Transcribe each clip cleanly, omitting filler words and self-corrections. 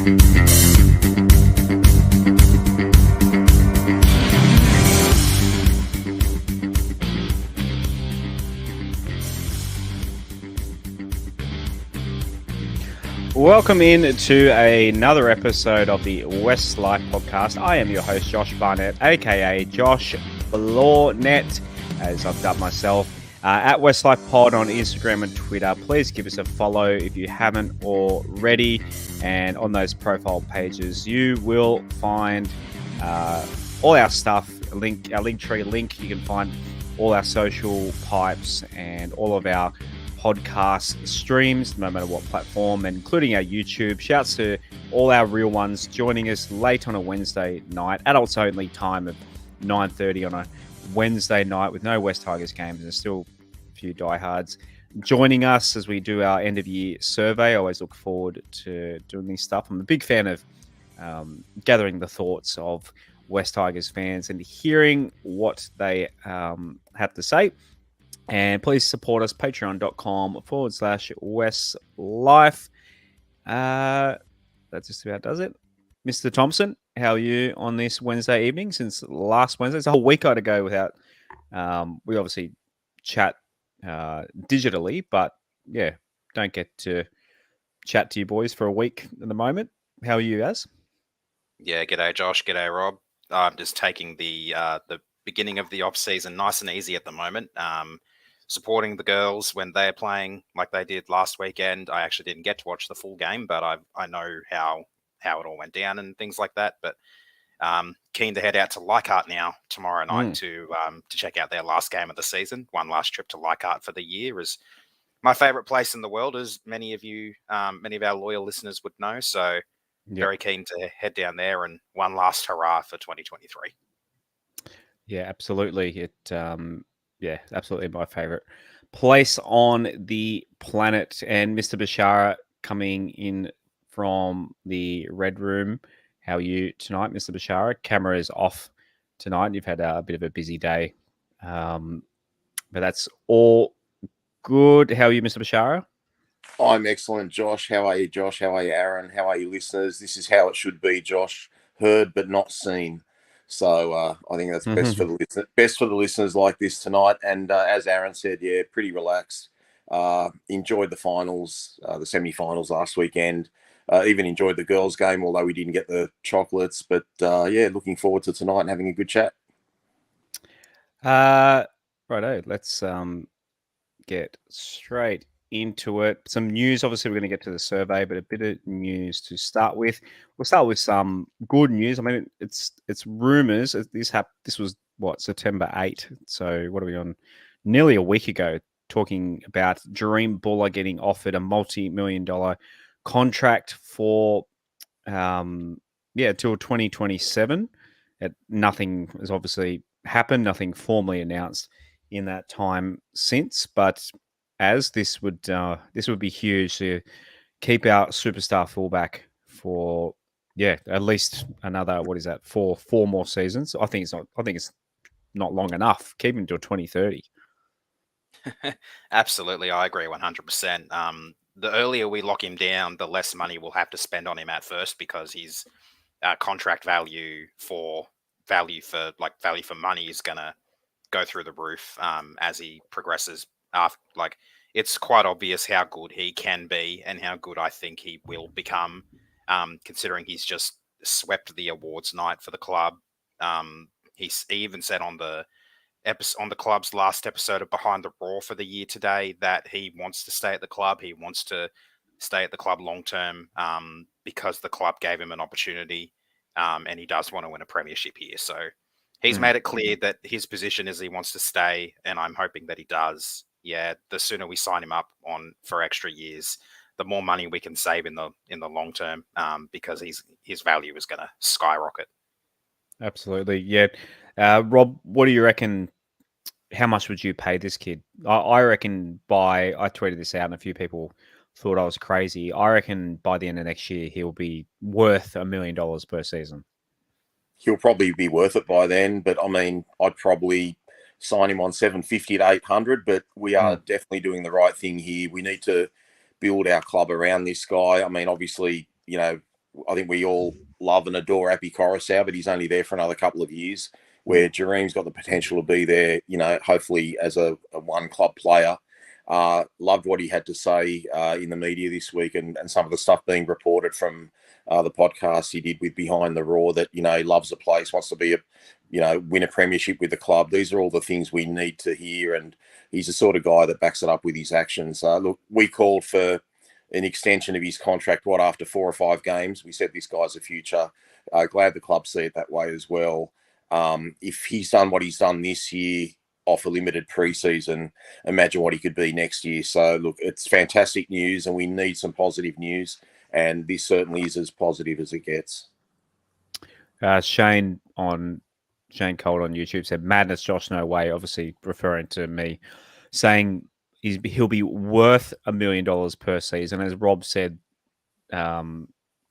Welcome in to another episode of the WestsLife podcast. I am your host, Josh Barnett, aka Josh Blawnet, as I've dubbed myself, at WestsLife Pod on Instagram and Twitter. Please give us a follow if you haven't already. And on those profile pages, you will find all our stuff, our Linktree link. You can find all our social pipes and all of our podcast streams, no matter what platform, including our YouTube. Shouts to all our real ones joining us late on a Wednesday night, adults only time of 9:30 on a Wednesday night with no West Tigers games, and there's still a few diehards joining us as we do our end of year survey. I always look forward to doing this stuff. I'm a big fan of gathering the thoughts of West Tigers fans and hearing what they have to say. And please support us, patreon.com/WestsLife. That just about does it. Mr. Thompson, how are you on this Wednesday evening? Since last Wednesday, it's a whole week I had to go without. We obviously chat digitally, but yeah, don't get to chat to you boys for a week at the moment. How are you guys? Yeah, g'day Josh, g'day Rob. I'm just taking the beginning of the off season nice and easy at the moment. Supporting the girls when they're playing like they did last weekend. I actually didn't get to watch the full game, but I know how it all went down and things like that. But keen to head out to Leichhardt now tomorrow night to check out their last game of the season. One last trip to Leichhardt for the year is my favourite place in the world, as many of our loyal listeners would know. So very keen to head down there and one last hurrah for 2023. Yeah, absolutely. Absolutely my favorite place on the planet. And Mr. Bashara coming in from the Red Room. How are you tonight, Mr. Bashara? Camera is off tonight. You've had a bit of a busy day, but that's all good. How are you, Mr. Bashara? I'm excellent, Josh. How are you, Josh? How are you, Aaron? How are you, listeners? This is how it should be, Josh. Heard but not seen. So I think that's best for the listeners like this tonight. And as Aaron said, yeah, pretty relaxed. Enjoyed the finals, the semi-finals last weekend. Even enjoyed the girls' game, although we didn't get the chocolates. But yeah, looking forward to tonight and having a good chat. Righto, let's get straight into it. Some news. Obviously, we're going to get to the survey, but a bit of news to start with. We'll start with some good news. I mean, it's rumors. This was September 8th. So what are we on? Nearly a week ago, talking about Dream Buller getting offered a multi-million-dollar contract for till 2027. Nothing has obviously happened. Nothing formally announced in that time since, but as this would be huge to keep our superstar fullback for at least another four more seasons. I think it's not long enough. Keep him till 2030. Absolutely, I agree 100%. The earlier we lock him down, the less money we'll have to spend on him at first, because his contract value for money is gonna go through the roof as he progresses. It's quite obvious how good he can be and how good I think he will become, considering he's just swept the awards night for the club. He even said on the club's last episode of Behind the Roar for the year today that he wants to stay at the club. He wants to stay at the club long term because the club gave him an opportunity, and he does want to win a premiership here. So he's made it clear that his position is he wants to stay, and I'm hoping that he does. Yeah, the sooner we sign him up for extra years, the more money we can save in the long term, because his value is going to skyrocket. Absolutely, yeah. Rob, what do you reckon? How much would you pay this kid? I reckon I tweeted this out, and a few people thought I was crazy. I reckon by the end of next year, he'll be worth $1 million per season. He'll probably be worth it by then, but I mean, I'd probably sign him on 750 to 800, but we are definitely doing the right thing here. We need to build our club around this guy. I mean, obviously, I think we all love and adore Appy Coruscant, but he's only there for another couple of years. Where Jareem's got the potential to be there, hopefully as a one club player. Loved what he had to say in the media this week, and some of the stuff being reported from the podcast he did with Behind the Roar, that he loves the place, wants to be win a premiership with the club. These are all the things we need to hear, and he's the sort of guy that backs it up with his actions. Look, we called for an extension of his contract after 4 or 5 games. We said this guy's a future. Glad the club see it that way as well. If he's done what he's done this year off a limited preseason, imagine what he could be next year. So look, it's fantastic news, and we need some positive news, and this certainly is as positive as it gets. Shane Cold on YouTube said, "Madness, Josh, no way." Obviously referring to me, saying he'll be worth $1 million per season. As Rob said, kind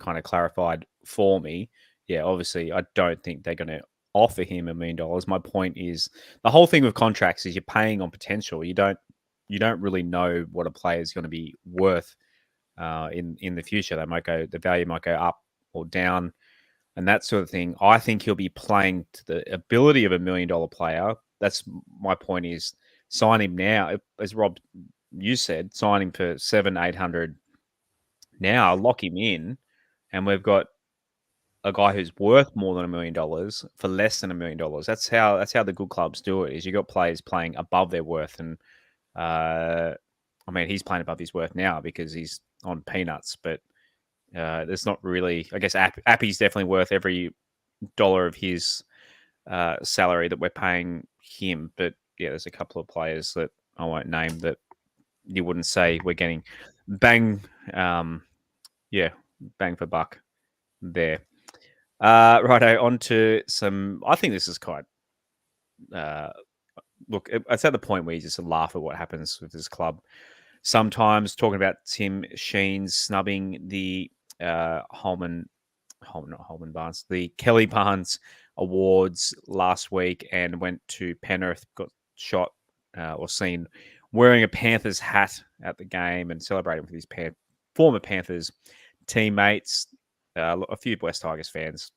of clarified for me. Yeah, obviously I don't think they're going to offer him $1 million. My point is, the whole thing with contracts is you're paying on potential. You don't really know what a player is going to be worth in the future. The value might go up or down, and that sort of thing. I think he'll be playing to the ability of $1 million player. That's my point. Is sign him now, as Rob, you said, sign him for 700-800 now, lock him in, and we've got a guy who's worth more than $1 million for less than $1 million. That's how the good clubs do it. Is you got players playing above their worth, and he's playing above his worth now because he's on peanuts. But there's not really. I guess Appy's definitely worth every dollar of his salary that we're paying him. But yeah, there's a couple of players that I won't name that you wouldn't say we're getting bang for buck there. Righto, on to some. I think this is quite. Look, it's at the point where you just laugh at what happens with this club. Sometimes talking about Tim Sheen's snubbing the Holman Barnes, the Kelly Barnes Awards last week, and went to Penrith, got shot or seen wearing a Panthers hat at the game and celebrating with his former Panthers teammates. A few West Tigers fans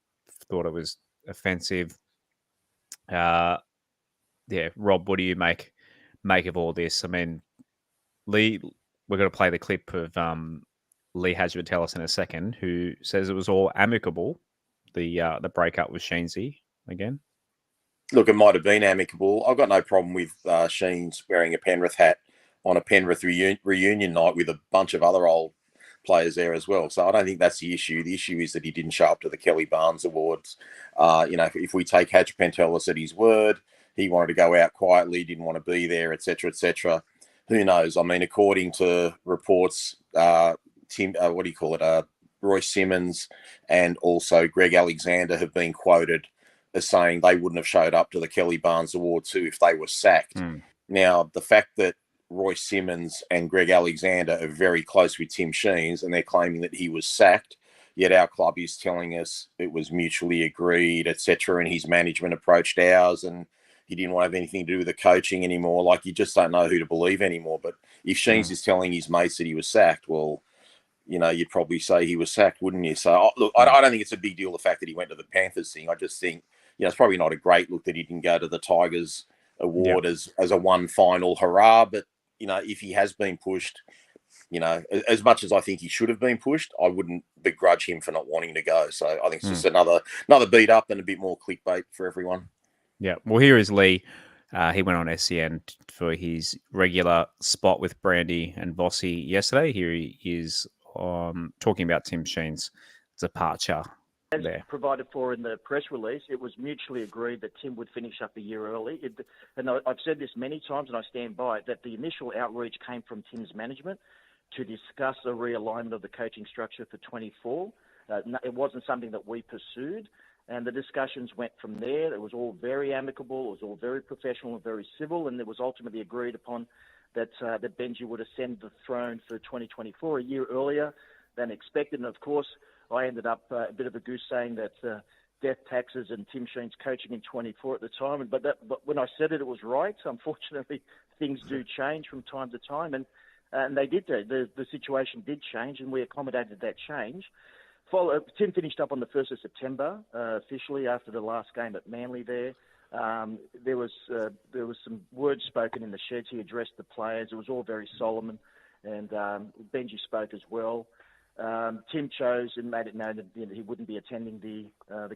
thought it was offensive. Rob, what do you make of all this? I mean, Lee, we're going to play the clip of Lee Hajvatelis in a second, who says it was all amicable, the breakup with Sheensy again. Look, it might have been amicable. I've got no problem with Sheens wearing a Penrith hat on a Penrith reunion night with a bunch of other old players there as well. So I don't think that's the issue. The issue is that he didn't show up to the Kelly Barnes Awards. If we take Hajvatelis at his word, he wanted to go out quietly, didn't want to be there, etc., etc. Who knows? I mean, according to reports, Royce Simmons and also Greg Alexander have been quoted as saying they wouldn't have showed up to the Kelly Barnes Award too if they were sacked. Now, the fact that Royce Simmons and Greg Alexander are very close with Tim Sheens, and they're claiming that he was sacked, yet our club is telling us it was mutually agreed, etc., and his management approached ours and he didn't want to have anything to do with the coaching anymore. Like, you just don't know who to believe anymore. But if Sheens is telling his mates that he was sacked, well, you'd probably say he was sacked, wouldn't you? So, look, I don't think it's a big deal, the fact that he went to the Panthers thing. I just think, it's probably not a great look that he didn't go to the Tigers Award as a one final hurrah. But, if he has been pushed, as much as I think he should have been pushed, I wouldn't begrudge him for not wanting to go. So I think it's just another beat up and a bit more clickbait for everyone. Yeah. Well, here is Lee. He went on SEN for his regular spot with Brandy and Vossi yesterday. Here he is talking about Tim Sheen's departure. As there. Provided for in the press release, it was mutually agreed that Tim would finish up a year early. And I've said this many times, and I stand by it, that the initial outreach came from Tim's management to discuss a realignment of the coaching structure for 24. It wasn't something that we pursued, and the discussions went from there. It was all very amicable, it was all very professional and very civil, and it was ultimately agreed upon that Benji would ascend the throne for 2024 a year earlier than expected. And of course, I ended up a bit of a goose saying that death taxes and Tim Sheen's coaching in 24 at the time. But when I said it, it was right. Unfortunately, things do change from time to time, and they did. The situation did change, and we accommodated that change. Tim finished up on the 1st of September officially after the last game at Manly there. There was some words spoken in the sheds. He addressed the players. It was all very solemn, and Benji spoke as well. Tim chose and made it known that he wouldn't be attending the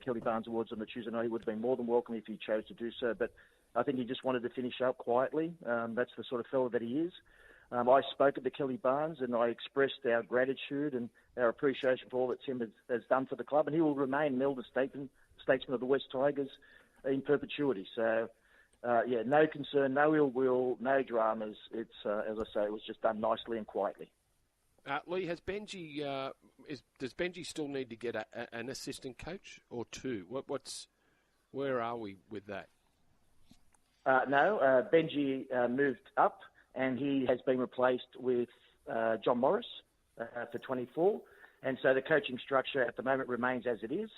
Kelly Barnes Awards on the Tuesday night. He would have been more than welcome if he chose to do so, but I think he just wanted to finish up quietly. That's the sort of fellow that he is. I spoke at the Kelly Barnes and I expressed our gratitude and our appreciation for all that Tim has done for the club, and he will remain an elder statesman of the West Tigers in perpetuity. So, no concern, no ill will, no dramas. It's, as I say, it was just done nicely and quietly. Lee, has Benji? Does Benji still need to get an assistant coach or two? Where are we with that? No, Benji moved up, and he has been replaced with John Morris for 24. And so the coaching structure at the moment remains as it is.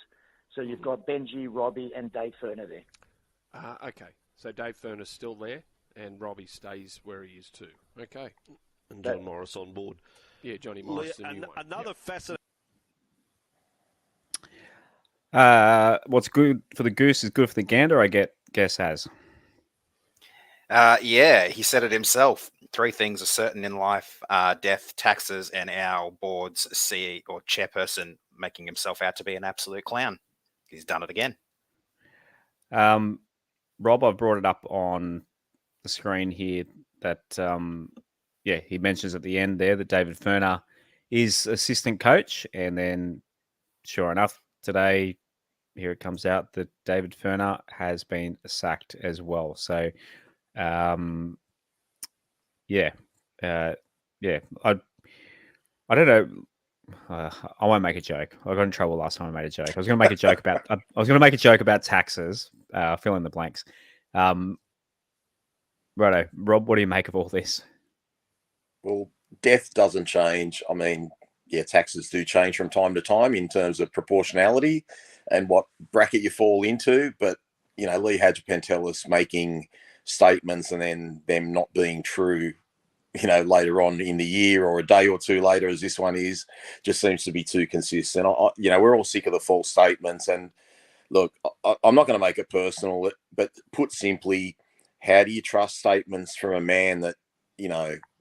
So you've got Benji, Robbie, and Dave Furner there. Okay. So Dave Furner's still there, and Robbie stays where he is too. Okay. And John Morris on board. Yeah, Johnny Morris, the new one. Another fascinating... What's good for the goose is good for the gander, I guess has. Yeah, he said it himself. 3 things are certain in life: death, taxes, and our board's CEO or chairperson making himself out to be an absolute clown. He's done it again. Rob, I've brought it up on the screen here that, he mentions at the end there that David Furner is assistant coach. And then, sure enough, today, here it comes out that David Furner has been sacked as well. So, I don't know. I won't make a joke. I got in trouble last time I made a joke. I was going to make a joke about taxes. Fill in the blanks. Righto, Rob, what do you make of all this? Well, death doesn't change. I mean, taxes do change from time to time in terms of proportionality and what bracket you fall into. But Lee Hadjipentelis making statements and then them not being true, later on in the year or a day or two later, as this one is, just seems to be too consistent. We're all sick of the false statements. And look, I'm not going to make it personal, but put simply, how do you trust statements from a man that,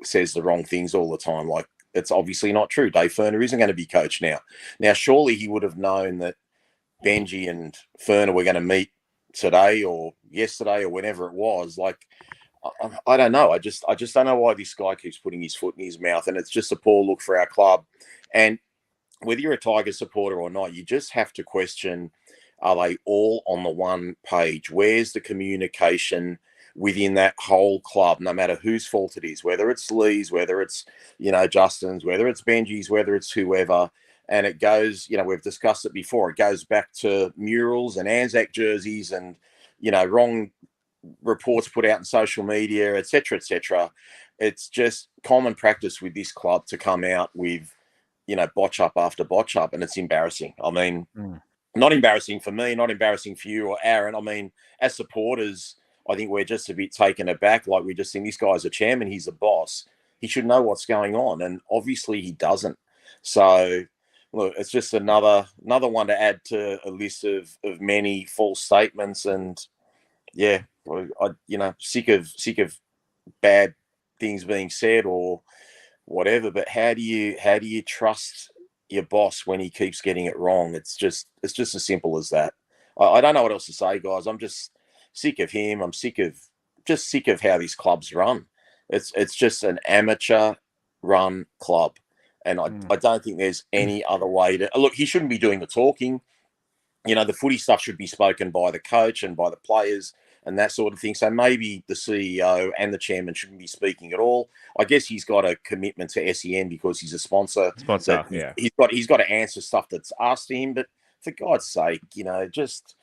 says the wrong things all the time? Like, it's obviously not true. Dave Furner isn't going to be coach now. Now, surely he would have known that Benji and Furner were going to meet today or yesterday or whenever it was. Like, I don't know. I just don't know why this guy keeps putting his foot in his mouth, and it's just a poor look for our club. And whether you're a Tiger supporter or not, you just have to question, are they all on the one page? Where's the communication within that whole club, no matter whose fault it is, whether it's Lee's, whether it's, Justin's, whether it's Benji's, whether it's whoever. And it goes, we've discussed it before. It goes back to murals and Anzac jerseys and, wrong reports put out in social media, et cetera, et cetera. It's just common practice with this club to come out with, botch up after botch up. And it's embarrassing. I mean, not embarrassing for me, not embarrassing for you or Aaron. I mean, as supporters, I think we're just a bit taken aback. Like, we just think this guy's a chairman, he's a boss. He should know what's going on. And obviously he doesn't. So, look, it's just another one to add to a list of many false statements. And sick of bad things being said or whatever. But how do you trust your boss when he keeps getting it wrong? It's just as simple as that. I don't know what else to say, guys. I'm just sick of him. I'm sick of how these clubs run. It's just an amateur run club. And I don't think there's any other way to look. He shouldn't be doing the talking. The footy stuff should be spoken by the coach and by the players and that sort of thing. So maybe the CEO and the chairman shouldn't be speaking at all. I guess he's got a commitment to SEN because he's a sponsor. Yeah. He's got to answer stuff that's asked to him. But for God's sake, just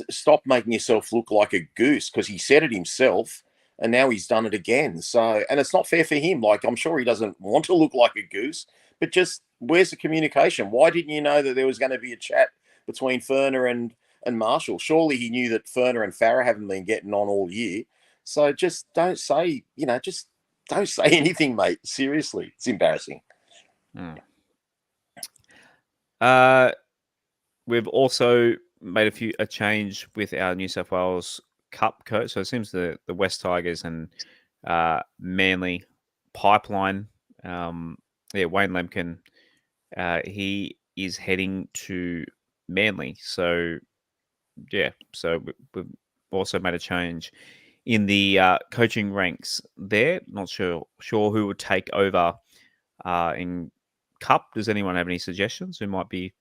stop making yourself look like a goose, because he said it himself. And now he's done it again. So, and it's not fair for him. Like, I'm sure he doesn't want to look like a goose, but just where's the communication? Why didn't you know that there was going to be a chat between Furner and Marshall? Surely he knew that Furner and Farah haven't been getting on all year. So just don't say, just don't say anything, mate. Seriously, it's embarrassing. We've also made a change with our New South Wales Cup coach. So it seems the West Tigers and Manly pipeline. Wayne Lemkin, he is heading to Manly. So we've also made a change in the coaching ranks there. Not sure who would take over in Cup. Does anyone have any suggestions? Who might be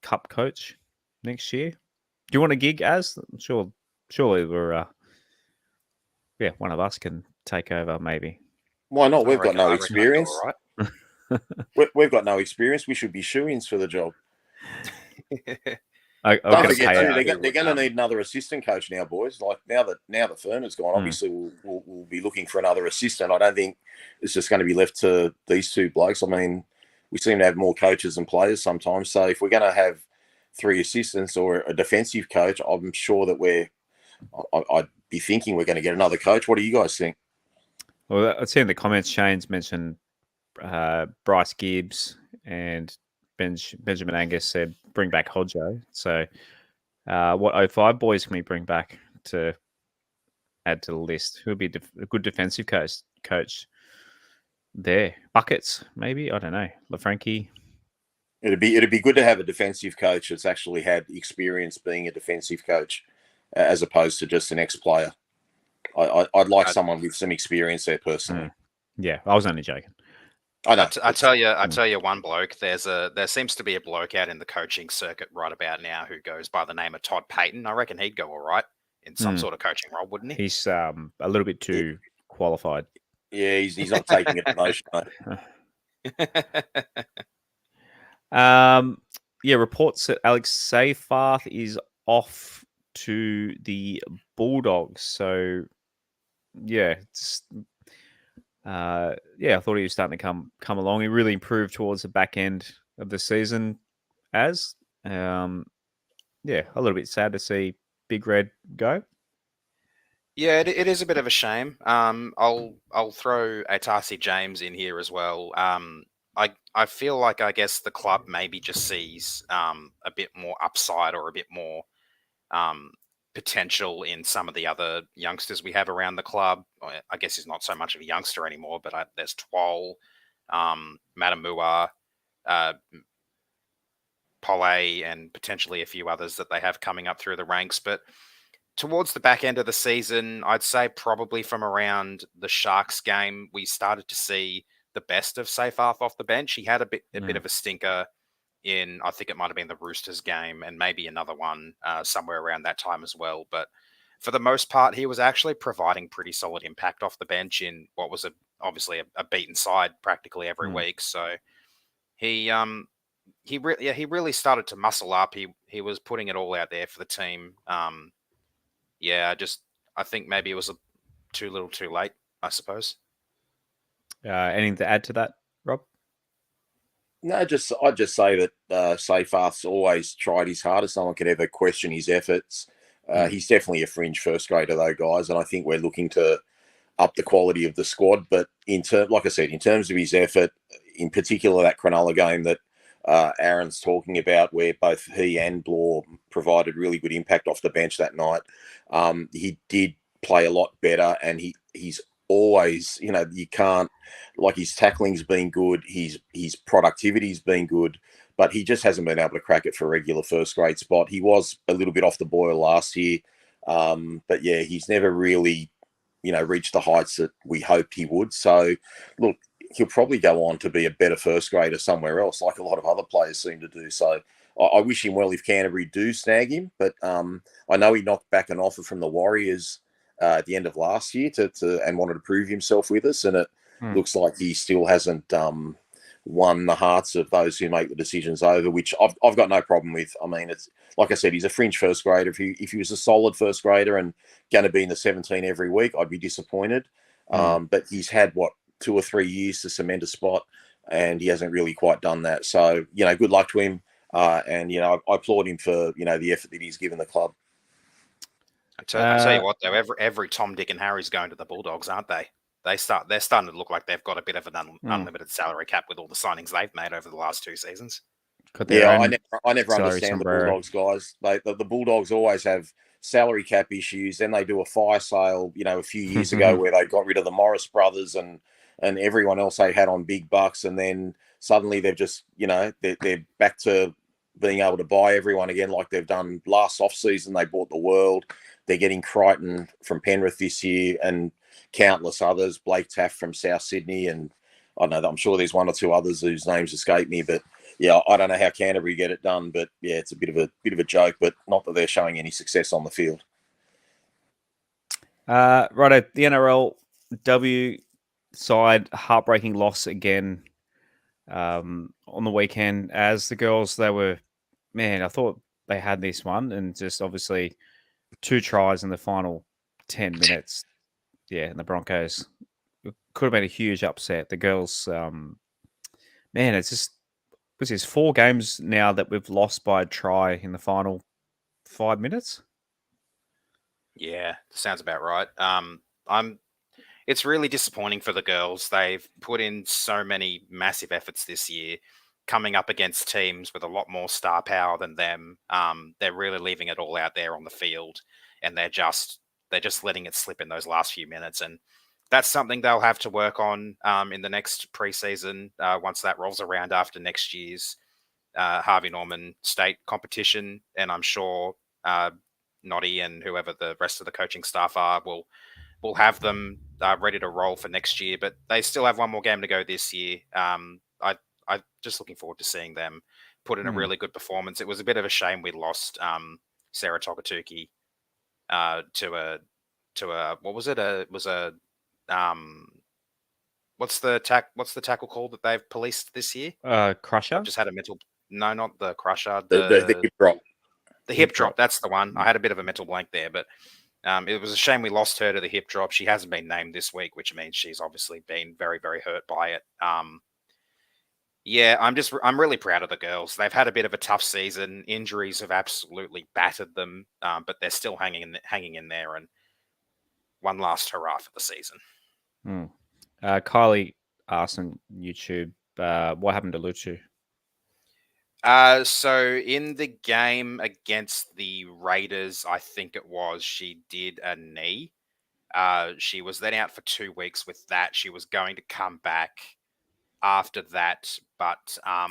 Cup coach next year? Do you want a gig as? Surely we're one of us can take over maybe. Why not? We've got no I experience. reckon I'd do all We've got no experience. We should be shoo-ins for the job. right. Don't forget too, they're going to need another assistant coach now, boys. Like now that Ferner's gone, obviously we'll be looking for another assistant. I don't think it's just going to be left to these two blokes. I mean, we seem to have more coaches than players sometimes. So if we're going to have 3 assistants or a defensive coach, I'm sure that I'd be thinking we're going to get another coach. What do you guys think? Well, I've seen in the comments Shane's mentioned Bryce Gibbs and Benjamin Angus said bring back Hodjo. So what 05 boys can we bring back to add to the list? Who would be a good defensive coach there? Buckets, maybe? I don't know. LaFranchi. It'd be good to have a defensive coach that's actually had experience being a defensive coach as opposed to just an ex-player. I'd like someone with some experience there personally. Yeah, I was only joking. I know. I tell you one bloke. There seems to be a bloke out in the coaching circuit right about now who goes by the name of Todd Payton. I reckon he'd go all right in some sort of coaching role, wouldn't he? He's a little bit too qualified. Yeah, he's not taking it emotionally. Reports that Alex Seyfarth is off to the Bulldogs. So, I thought he was starting to come along. He really improved towards the back end of the season. A little bit sad to see Big Red go. Yeah, it is a bit of a shame. I'll throw Atasi James in here as well. I feel like I guess the club maybe just sees a bit more upside or a bit more potential in some of the other youngsters we have around the club. I guess he's not so much of a youngster anymore, but there's Twal, Matamua, Pole, and potentially a few others that they have coming up through the ranks. But towards the back end of the season, I'd say probably from around the Sharks game, we started to see the best of Seyfarth off the bench. He had a bit of a stinker in, I think it might have been the Roosters game and maybe another one somewhere around that time as well. But for the most part, he was actually providing pretty solid impact off the bench in what was obviously a beaten side practically every week. So he really started to muscle up. He was putting it all out there for the team. I think maybe it was too little too late, I suppose. Anything to add to that, Rob? No, I'd just say that Seyfarth's always tried his hardest. No one could ever question his efforts. He's definitely a fringe first grader, though, guys, and I think we're looking to up the quality of the squad. But like I said, in terms of his effort, in particular that Cronulla game that Aaron's talking about, where both he and Blore provided really good impact off the bench that night, he did play a lot better, and he's always, you can't, like, his tackling's been good, his productivity's been good, but he just hasn't been able to crack it for a regular first grade spot. He was a little bit off the boil last year, but yeah, he's never really, reached the heights that we hoped he would. So look, he'll probably go on to be a better first grader somewhere else, like a lot of other players seem to do. So I wish him well if Canterbury do snag him, but I know he knocked back an offer from the Warriors at the end of last year and wanted to prove himself with us, and it looks like he still hasn't won the hearts of those who make the decisions over, which I've got no problem with. I mean, it's like I said, he's a fringe first grader. If he was a solid first grader and going to be in the 17 every week, I'd be disappointed. But he's had 2 or 3 years to cement a spot, and he hasn't really quite done that. So good luck to him, and I applaud him for the effort that he's given the club. I tell you what, though, every Tom, Dick, and Harry's going to the Bulldogs, aren't they? They're starting to look like they've got a bit of an unlimited salary cap with all the signings they've made over the last 2 seasons. got their Yeah, own I never salary understand the sombrero. Bulldogs, guys. The Bulldogs always have salary cap issues. Then they do a fire sale, a few years ago where they got rid of the Morris brothers and everyone else they had on big bucks, and then suddenly they've just, they're back to being able to buy everyone again like they've done last off season. They bought the World. They're getting Crichton from Penrith this year and countless others. Blake Taft from South Sydney, and I don't know. I'm sure there's one or two others whose names escape me, but yeah, I don't know how Canterbury get it done, but yeah, it's a bit of a joke, but not that they're showing any success on the field. Right, the NRLW side, heartbreaking loss again on the weekend. As the girls, I thought they had this one, and just obviously 2 tries in the final 10 minutes. Yeah, and the Broncos could have been a huge upset. The girls, it's just, was this 4 games now that we've lost by a try in the final 5 minutes? Yeah, sounds about right. It's really disappointing for the girls. They've put in so many massive efforts this year, coming up against teams with a lot more star power than them. They're really leaving it all out there on the field, and they're just letting it slip in those last few minutes. And that's something they'll have to work on in the next preseason once that rolls around after next year's Harvey Norman state competition. And I'm sure Noddy and whoever the rest of the coaching staff are will have them ready to roll for next year. But they still have one more game to go this year. I'm just looking forward to seeing them put in a really good performance. It was a bit of a shame we lost Sarah Togatuki to a what was it? What's the tackle call that they've policed this year? Crusher? I've just had a mental. No, not the crusher. The hip drop. The hip drop. That's the one. I had a bit of a mental blank there, but it was a shame we lost her to the hip drop. She hasn't been named this week, which means she's obviously been very, very hurt by it. Yeah, I'm really proud of the girls. They've had a bit of a tough season. Injuries have absolutely battered them, but they're still hanging in there. And one last hurrah for the season. Kylie asked on YouTube, what happened to Luchu? So in the game against the Raiders, I think it was, she did a knee. She was then out for 2 weeks with that. She was going to come back after that, but I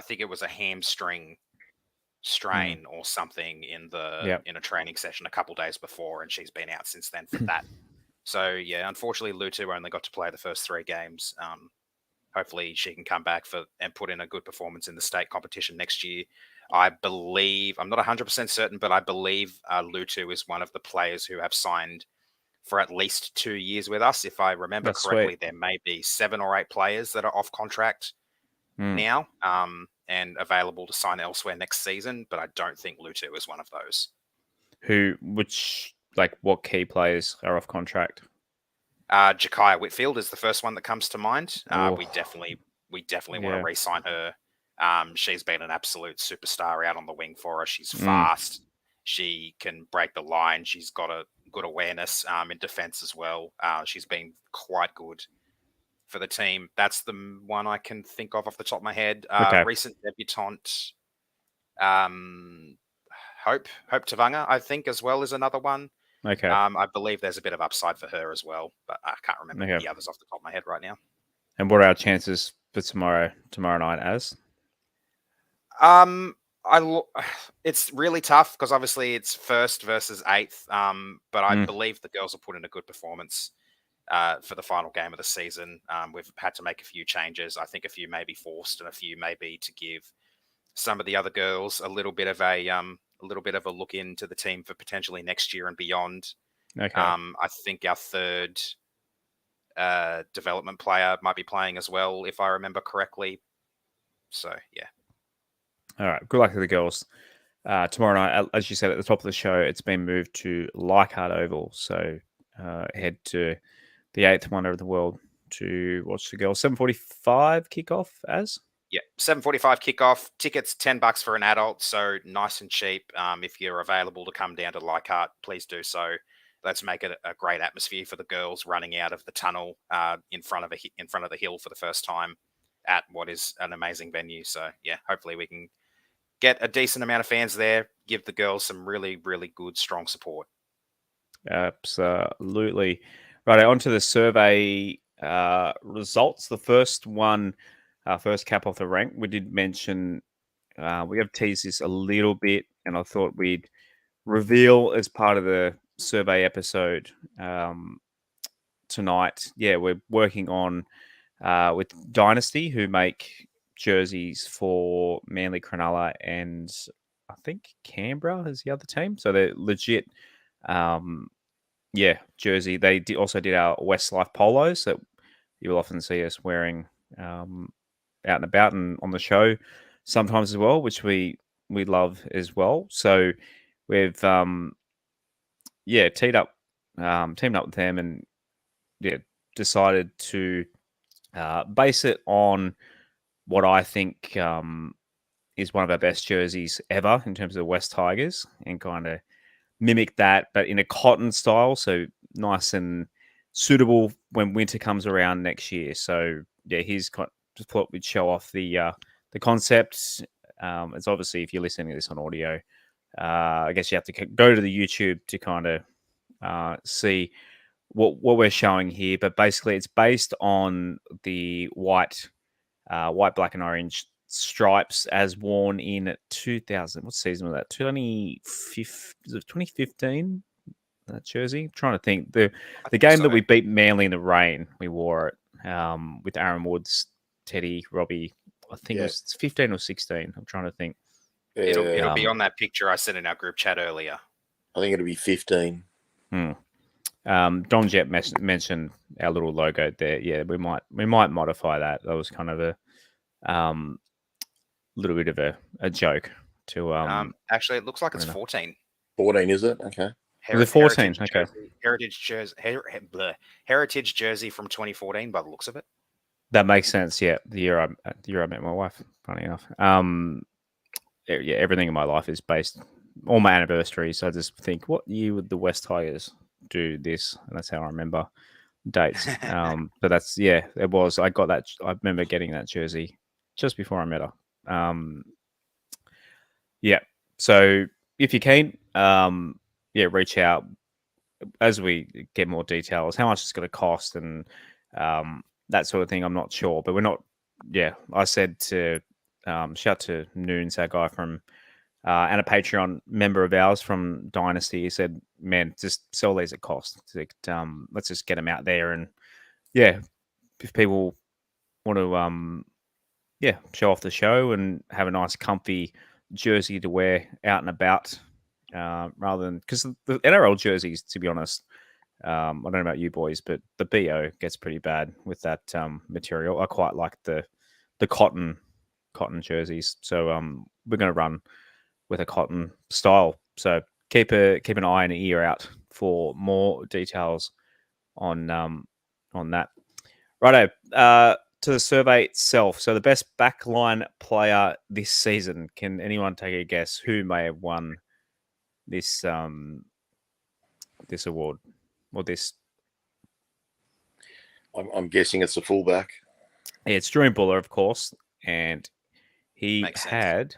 think it was a hamstring strain or something in a training session a couple days before, and she's been out since then for that. So yeah, unfortunately, Lutu only got to play the first 3 games. Hopefully she can come back and put in a good performance in the state competition next year. I believe, I'm not 100% certain, but I believe Lutu is one of the players who have signed for at least 2 years with us. If I remember correctly, there may be 7 or 8 players that are off contract now and available to sign elsewhere next season, but I don't think Lutu is one of those. What key players are off contract? Jakaya Whitfield is the first one that comes to mind. We definitely want to re-sign her. She's been an absolute superstar out on the wing for us. She's fast. She can break the line. She's got a good awareness in defense as well. She's been quite good for the team. That's the one I can think of off the top of my head. Recent debutante, Hope Tavanga, I think, as well, is another one. Okay. I believe there's a bit of upside for her as well, but I can't remember the others off the top of my head right now. And what are our chances for tomorrow night, Az? It's really tough because obviously it's 1st versus 8th. But I believe the girls will put in a good performance for the final game of the season. We've had to make a few changes. I think a few may be forced, and a few may be to give some of the other girls a little bit of a look into the team for potentially next year and beyond. Okay. I think our 3rd development player might be playing as well, if I remember correctly. So yeah. All right. Good luck to the girls. Tomorrow night, as you said at the top of the show, it's been moved to Leichhardt Oval. So head to the 8th wonder of the world to watch the girls. 7:45 kickoff, Az? Yeah, 7:45 kickoff. Tickets $10 for an adult, so nice and cheap. If you're available to come down to Leichhardt, please do so. Let's make it a great atmosphere for the girls running out of the tunnel in front of the hill for the first time. at what is an amazing venue. So yeah, hopefully we can get a decent amount of fans there, give the girls some really, really good, strong support. Absolutely. Right, on to the survey results. The first one, first cap off the rank, we did mention, we have teased this a little bit, and I thought we'd reveal as part of the survey episode tonight. Yeah, we're working on with Dynasty, who make jerseys for Manly, Cronulla, and I think Canberra is the other team. So they're legit. Jersey. They also did our WestsLife polos that you'll often see us wearing out and about and on the show sometimes as well, which we love as well. So we've teamed up with them and decided to base it on what I think is one of our best jerseys ever in terms of the West Tigers, and kind of mimic that, but in a cotton style, so nice and suitable when winter comes around next year. So yeah, just thought we'd show off the concept. It's obviously, if you're listening to this on audio, I guess you have to go to the YouTube to kind of see what we're showing here. But basically, it's based on the white, black, and orange stripes as worn in 2000. What season was that? 2015. That jersey. I'm trying to think. The game that we beat Manly in the rain, we wore it with Aaron Woods, Teddy, Robbie. I think it was 15 or 16. I'm trying to think. It'll be on that picture I sent in our group chat earlier. I think it'll be 15. Don Jet mentioned our little logo there. Yeah, we might modify that. That was kind of a little bit of a joke to actually, it looks like it's 14. 14, is it? Okay. The 14. Okay. Heritage jersey from 2014 by the looks of it. That makes sense. Yeah, the year I met my wife. Funny enough. Everything in my life is based all my anniversaries. I just think, what year would the West Tigers do this? And that's how I remember dates. But that's it was. I got that. I remember getting that jersey just before I met her. So if you're keen, reach out as we get more details. How much it's going to cost and that sort of thing, I'm not sure. But we're not. Yeah, I said to shout to Noons, our guy from and a Patreon member of ours from Dynasty. He said, "Man, just sell these at cost. Let's just get them out there and if people want to show off the show and have a nice comfy jersey to wear out and about, rather than, because the NRL jerseys, to be honest, I don't know about you boys, but the BO gets pretty bad with that material. I quite like the cotton jerseys, so we're going to run with a cotton style. So keep an eye and an ear out for more details on that. Righto. To the survey itself. So the best backline player this season. Can anyone take a guess who may have won this this award or this? I'm guessing it's a fullback. Yeah, it's Drew Buller, of course, and he had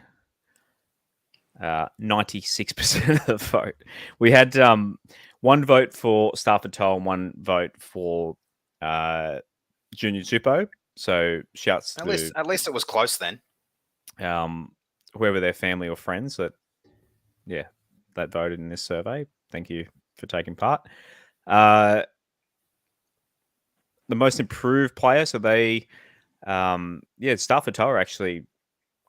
96% of the vote. We had one vote for Stafford Toll and one vote for Junior Tupou. So shouts at least it was close then. Whoever their family or friends that voted in this survey. Thank you for taking part. The most improved player. So they, Stafford Toll actually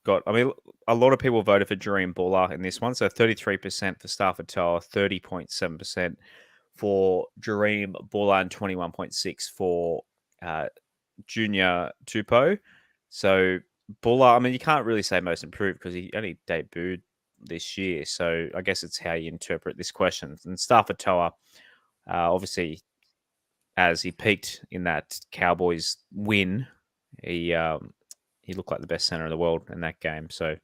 got. I mean, a lot of people voted for Dream Buller in this one. So 33% for Stafford Toll, 30.7% for Dream Buller, and 21.6% for Junior Tupou. So Buller, I mean, you can't really say most improved because he only debuted this year. So I guess it's how you interpret this question. And Stafford Toa, obviously, as he peaked in that Cowboys win, he looked like the best center in the world in that game. So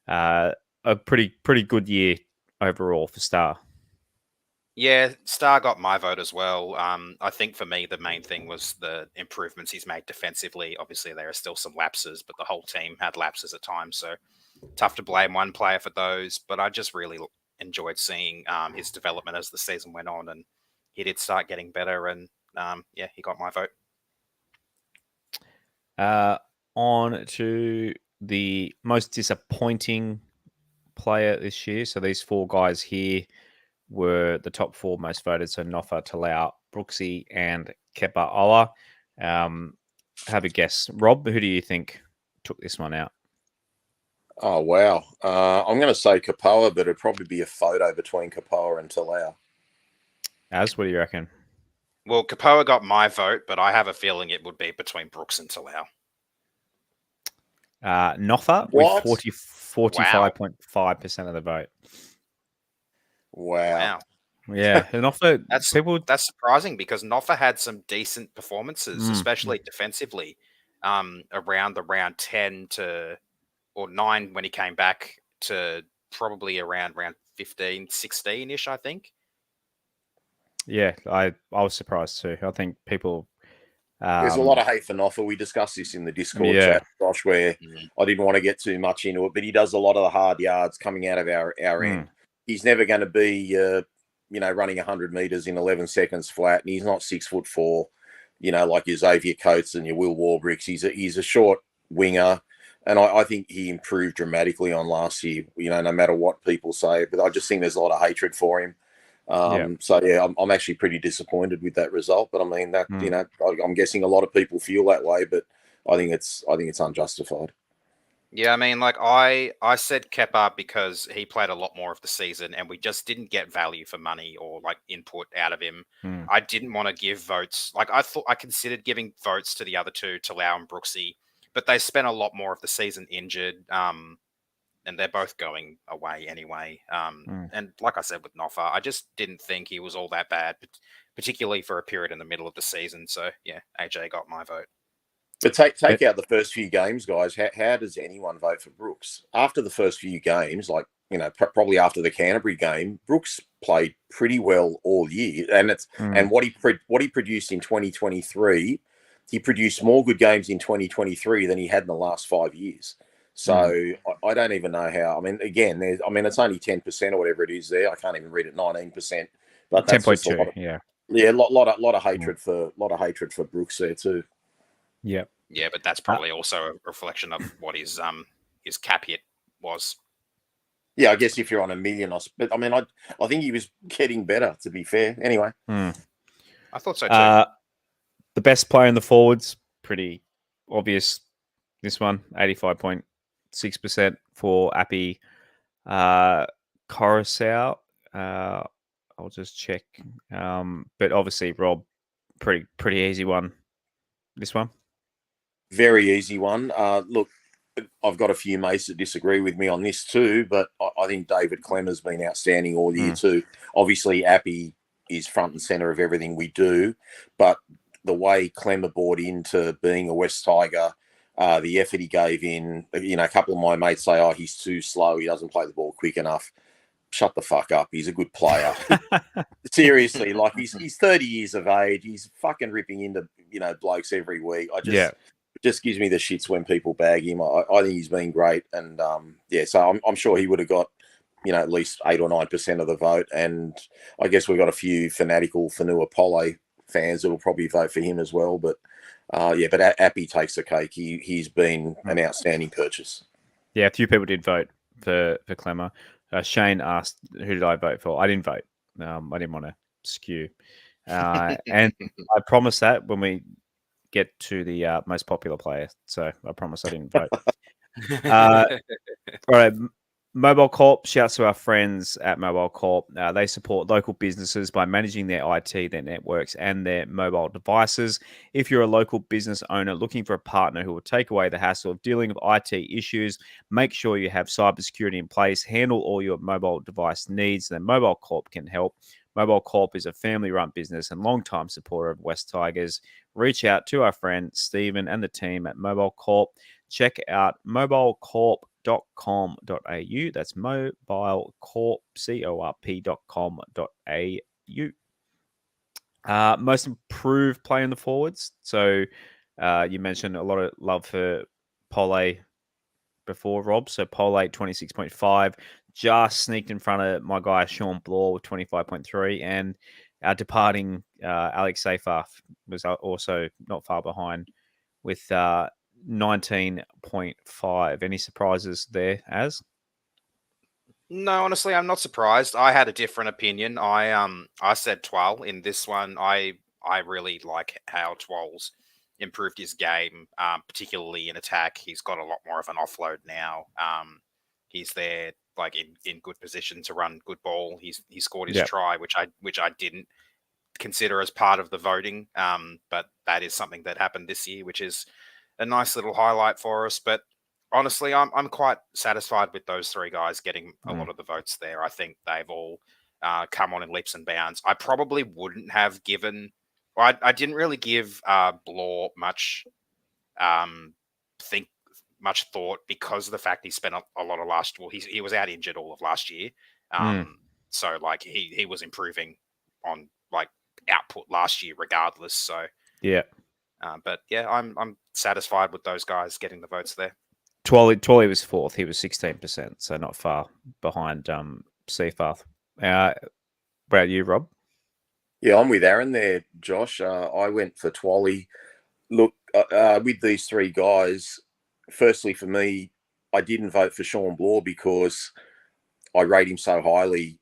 a pretty good year overall for Star. Yeah, Star got my vote as well. I think for me, the main thing was the improvements he's made defensively. Obviously, there are still some lapses, but the whole team had lapses at times. So tough to blame one player for those. But I just really enjoyed seeing his development as the season went on. And he did start getting better. And yeah, he got my vote. On to the most disappointing player this year. So these four guys here were the top four most voted. So Nofa, Talau, Brooksy, and Kepa Ola. Have a guess. Rob, who do you think took this one out? Oh, wow. I'm going to say Kapoa, but it'd probably be a photo between Kapoa and Talau. Az, what do you reckon? Well, Kapoa got my vote, but I have a feeling it would be between Brooks and Talau. Nofa What? with 45.5% of the vote. Wow. Yeah, Nofa. That's surprising because Nofa had some decent performances, especially defensively, around the round 10 or 9 when he came back to probably around round 15, 16-ish, I think. Yeah, I was surprised too. I think people... There's a lot of hate for Nofa. We discussed this in the Discord chat, Josh, where I didn't want to get too much into it, but he does a lot of the hard yards coming out of our end. He's never going to be, running 100 meters in 11 seconds flat, and he's not 6'4", like your Xavier Coates and your Will Warbricks. He's a short winger, and I think he improved dramatically on last year. No matter what people say, but I just think there's a lot of hatred for him. So yeah, I'm actually pretty disappointed with that result. But I mean that I'm guessing a lot of people feel that way, but I think it's unjustified. Yeah, I mean, like I said Kepa because he played a lot more of the season, and we just didn't get value for money or like input out of him. I didn't want to give votes. Like I considered giving votes to the other two, Talau and Brooksy, but they spent a lot more of the season injured. And they're both going away anyway. And like I said with Nofa, I just didn't think he was all that bad, particularly for a period in the middle of the season. So yeah, AJ got my vote. But take out the first few games, guys. How does anyone vote for Brooks after the first few games? Like probably after the Canterbury game, Brooks played pretty well all year, and and what he produced in 2023, he produced more good games in 2023 than he had in the last 5 years. So I don't even know how. I mean, again, it's only 10% or whatever it is there. I can't even read it, 19%. But that's 10.2. A lot of hatred for Brooks there too. Yeah, but that's probably also a reflection of what his cap hit was. Yeah, I guess if you're on $1 million, but I mean, I think he was getting better. To be fair, anyway. I thought so too. The best player in the forwards, pretty obvious. This one, 85.6% for Appy Coruscant. I'll just check. But obviously, Rob, pretty easy one. This one. Very easy one. Look, I've got a few mates that disagree with me on this too, but I think David Clemmer's been outstanding all year too. Obviously, Appy is front and centre of everything we do, but the way Clemmer bought into being a West Tiger, the effort he gave in, a couple of my mates say, oh, he's too slow, he doesn't play the ball quick enough. Shut the fuck up. He's a good player. Seriously, like he's 30 years of age. He's fucking ripping into, blokes every week. It just gives me the shits when people bag him. I think he's been great. And so I'm sure he would have got, at least 8 or 9% of the vote. And I guess we've got a few fanatical Fanua Pole fans that will probably vote for him as well. But but Appy takes the cake. He's been an outstanding purchase. Yeah, a few people did vote for Clemmer. Shane asked, who did I vote for? I didn't vote. I didn't want to skew. And I promise that when we get to the most popular player. So I promise I didn't vote. All right. Mobile Corp, shouts to our friends at Mobile Corp. They support local businesses by managing their IT, their networks, and their mobile devices. If you're a local business owner looking for a partner who will take away the hassle of dealing with IT issues, make sure you have cybersecurity in place, handle all your mobile device needs, then Mobile Corp can help. Mobile Corp is a family-run business and long-time supporter of West Tigers. Reach out to our friend Stephen and the team at Mobile Corp. Check out mobilecorp.com.au. That's mobilecorp.com.au. you. Most improved player in the forwards. So you mentioned a lot of love for Pole before, Rob. So Pole 26.5, just sneaked in front of my guy Sean Blaw with 25.3, and our departing Alex Seyfarth was also not far behind with 19.5. Any surprises there, Az? No, honestly, I'm not surprised. I had a different opinion. I said Twal in this one. I really like how Twal's improved his game, particularly in attack. He's got a lot more of an offload now. He's there like in good position to run good ball. He scored his try, which I didn't consider as part of the voting. But that is something that happened this year, which is a nice little highlight for us. But honestly, I'm quite satisfied with those three guys getting a lot of the votes there. I think they've all come on in leaps and bounds. I probably wouldn't have given. I didn't really give Blaw much much thought because of the fact he spent a lot of last. Well, he was out injured all of last year. So like he was improving on like output last year regardless. So yeah. But yeah, I'm satisfied with those guys getting the votes there. Twally was fourth. He was 16%, so not far behind Seyfarth. What about you, Rob? Yeah, I'm with Aaron there, Josh. I went for Twally. Look, with these three guys, firstly for me, I didn't vote for Sean Blaw because I rate him so highly.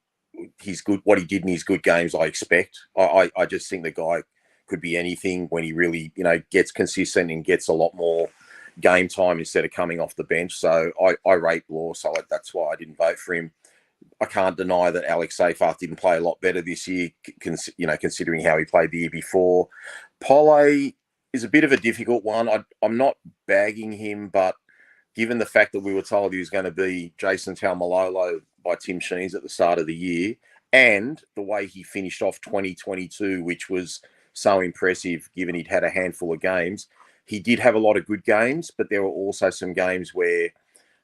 He's good. What he did in his good games, I expect. I just think the guy could be anything when he really, gets consistent and gets a lot more game time instead of coming off the bench. So I rate Blaw, so that's why I didn't vote for him. I can't deny that Alex Seyfarth didn't play a lot better this year, considering how he played the year before. Pole is a bit of a difficult one. I'm not bagging him, but given the fact that we were told he was going to be Jason Taumalolo by Tim Sheens at the start of the year, and the way he finished off 2022, which was so impressive given he'd had a handful of games, he did have a lot of good games, but there were also some games where,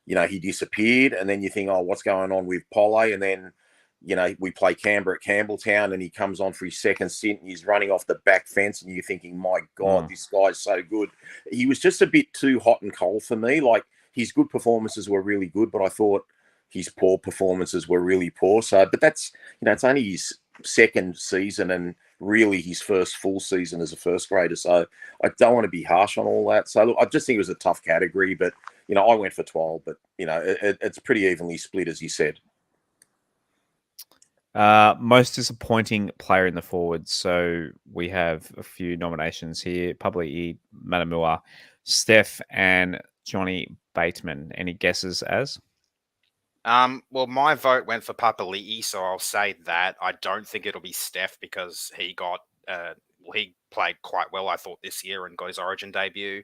he disappeared, and then you think, oh, what's going on with Pole? And then, we play Canberra at Campbelltown, and he comes on for his second stint, and he's running off the back fence, and you're thinking, my God, this guy's so good. He was just a bit too hot and cold for me. Like, his good performances were really good, but I thought his poor performances were really poor. So, but that's, it's only his second season and really his first full season as a first grader. So I don't want to be harsh on all that. So look, I just think it was a tough category, but, I went for 12, but, it's pretty evenly split, as you said. Most disappointing player in the forwards. So we have a few nominations here. Publi Matamua, Steph, and Johnny Bateman. Any guesses, Az? Well, my vote went for Papali'i, so I'll say that. I don't think it'll be Steph because he got he played quite well, I thought, this year and got his Origin debut.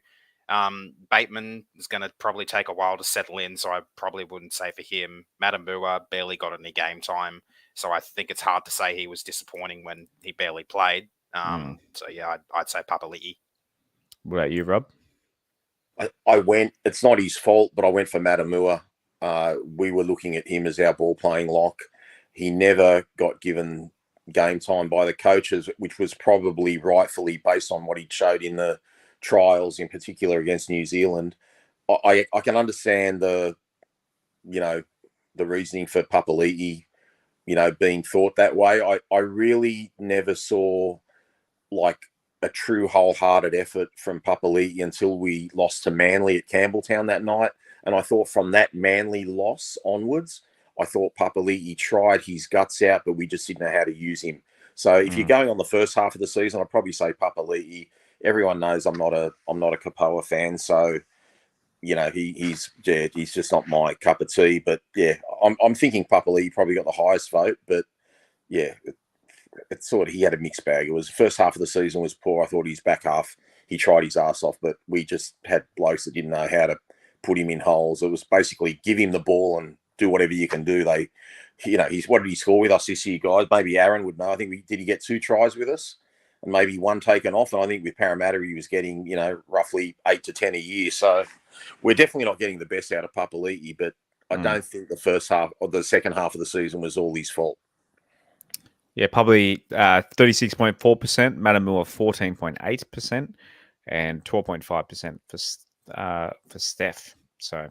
Bateman is going to probably take a while to settle in, so I probably wouldn't say for him. Matamua barely got any game time, so I think it's hard to say he was disappointing when he barely played. So yeah, I'd say Papali'i. What about you, Rob? It's not his fault, but I went for Matamua. We were looking at him as our ball-playing lock. He never got given game time by the coaches, which was probably rightfully based on what he showed in the trials, in particular against New Zealand. I can understand the reasoning for Papali'i, being thought that way. I really never saw like a true wholehearted effort from Papali'i until we lost to Manly at Campbelltown that night. And I thought from that Manly loss onwards, I thought Papali'i tried his guts out, but we just didn't know how to use him. So if you're going on the first half of the season, I'd probably say Papali'i. Everyone knows I'm not a Kapoa fan, so he's just not my cup of tea. But yeah, I'm thinking Papali'i probably got the highest vote, but yeah, it's sort of, he had a mixed bag. It was the first half of the season was poor. I thought his back half, he tried his ass off, but we just had blokes that didn't know how to put him in holes. It was basically give him the ball and do whatever you can do. What did he score with us this year, guys? Maybe Aaron would know. I think did he get 2 tries with us and maybe 1 taken off? And I think with Parramatta, he was getting, roughly 8 to 10 a year. So we're definitely not getting the best out of Papali'i, but I don't think the first half or the second half of the season was all his fault. Yeah, probably 36.4%, Matamua 14.8%, and 12.5% for Steph. So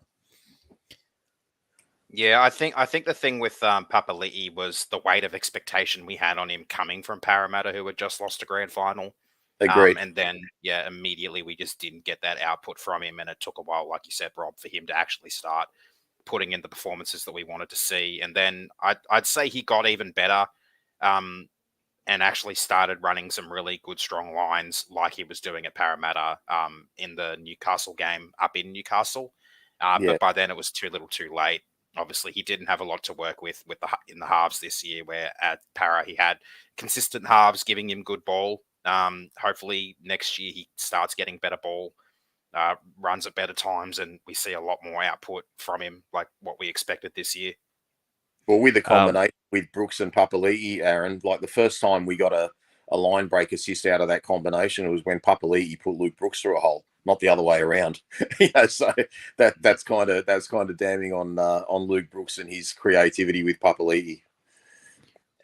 Yeah, I think the thing with Papali'i was the weight of expectation we had on him coming from Parramatta, who had just lost a grand final. Agreed. And then, yeah, immediately we just didn't get that output from him. And it took a while, like you said, Rob, for him to actually start putting in the performances that we wanted to see. And then I'd say he got even better and actually started running some really good, strong lines like he was doing at Parramatta in the Newcastle game up in Newcastle. Yeah. But by then it was too little too late. Obviously, he didn't have a lot to work with in the halves this year, where at Para he had consistent halves giving him good ball. Hopefully next year he starts getting better ball, runs at better times, and we see a lot more output from him, like what we expected this year. Well, with the combination with Brooks and Papali'i, Aaron, like the first time we got a line break assist out of that combination, it was when Papali'i put Luke Brooks through a hole, not the other way around. So that's kind of damning on Luke Brooks and his creativity with Papali'i.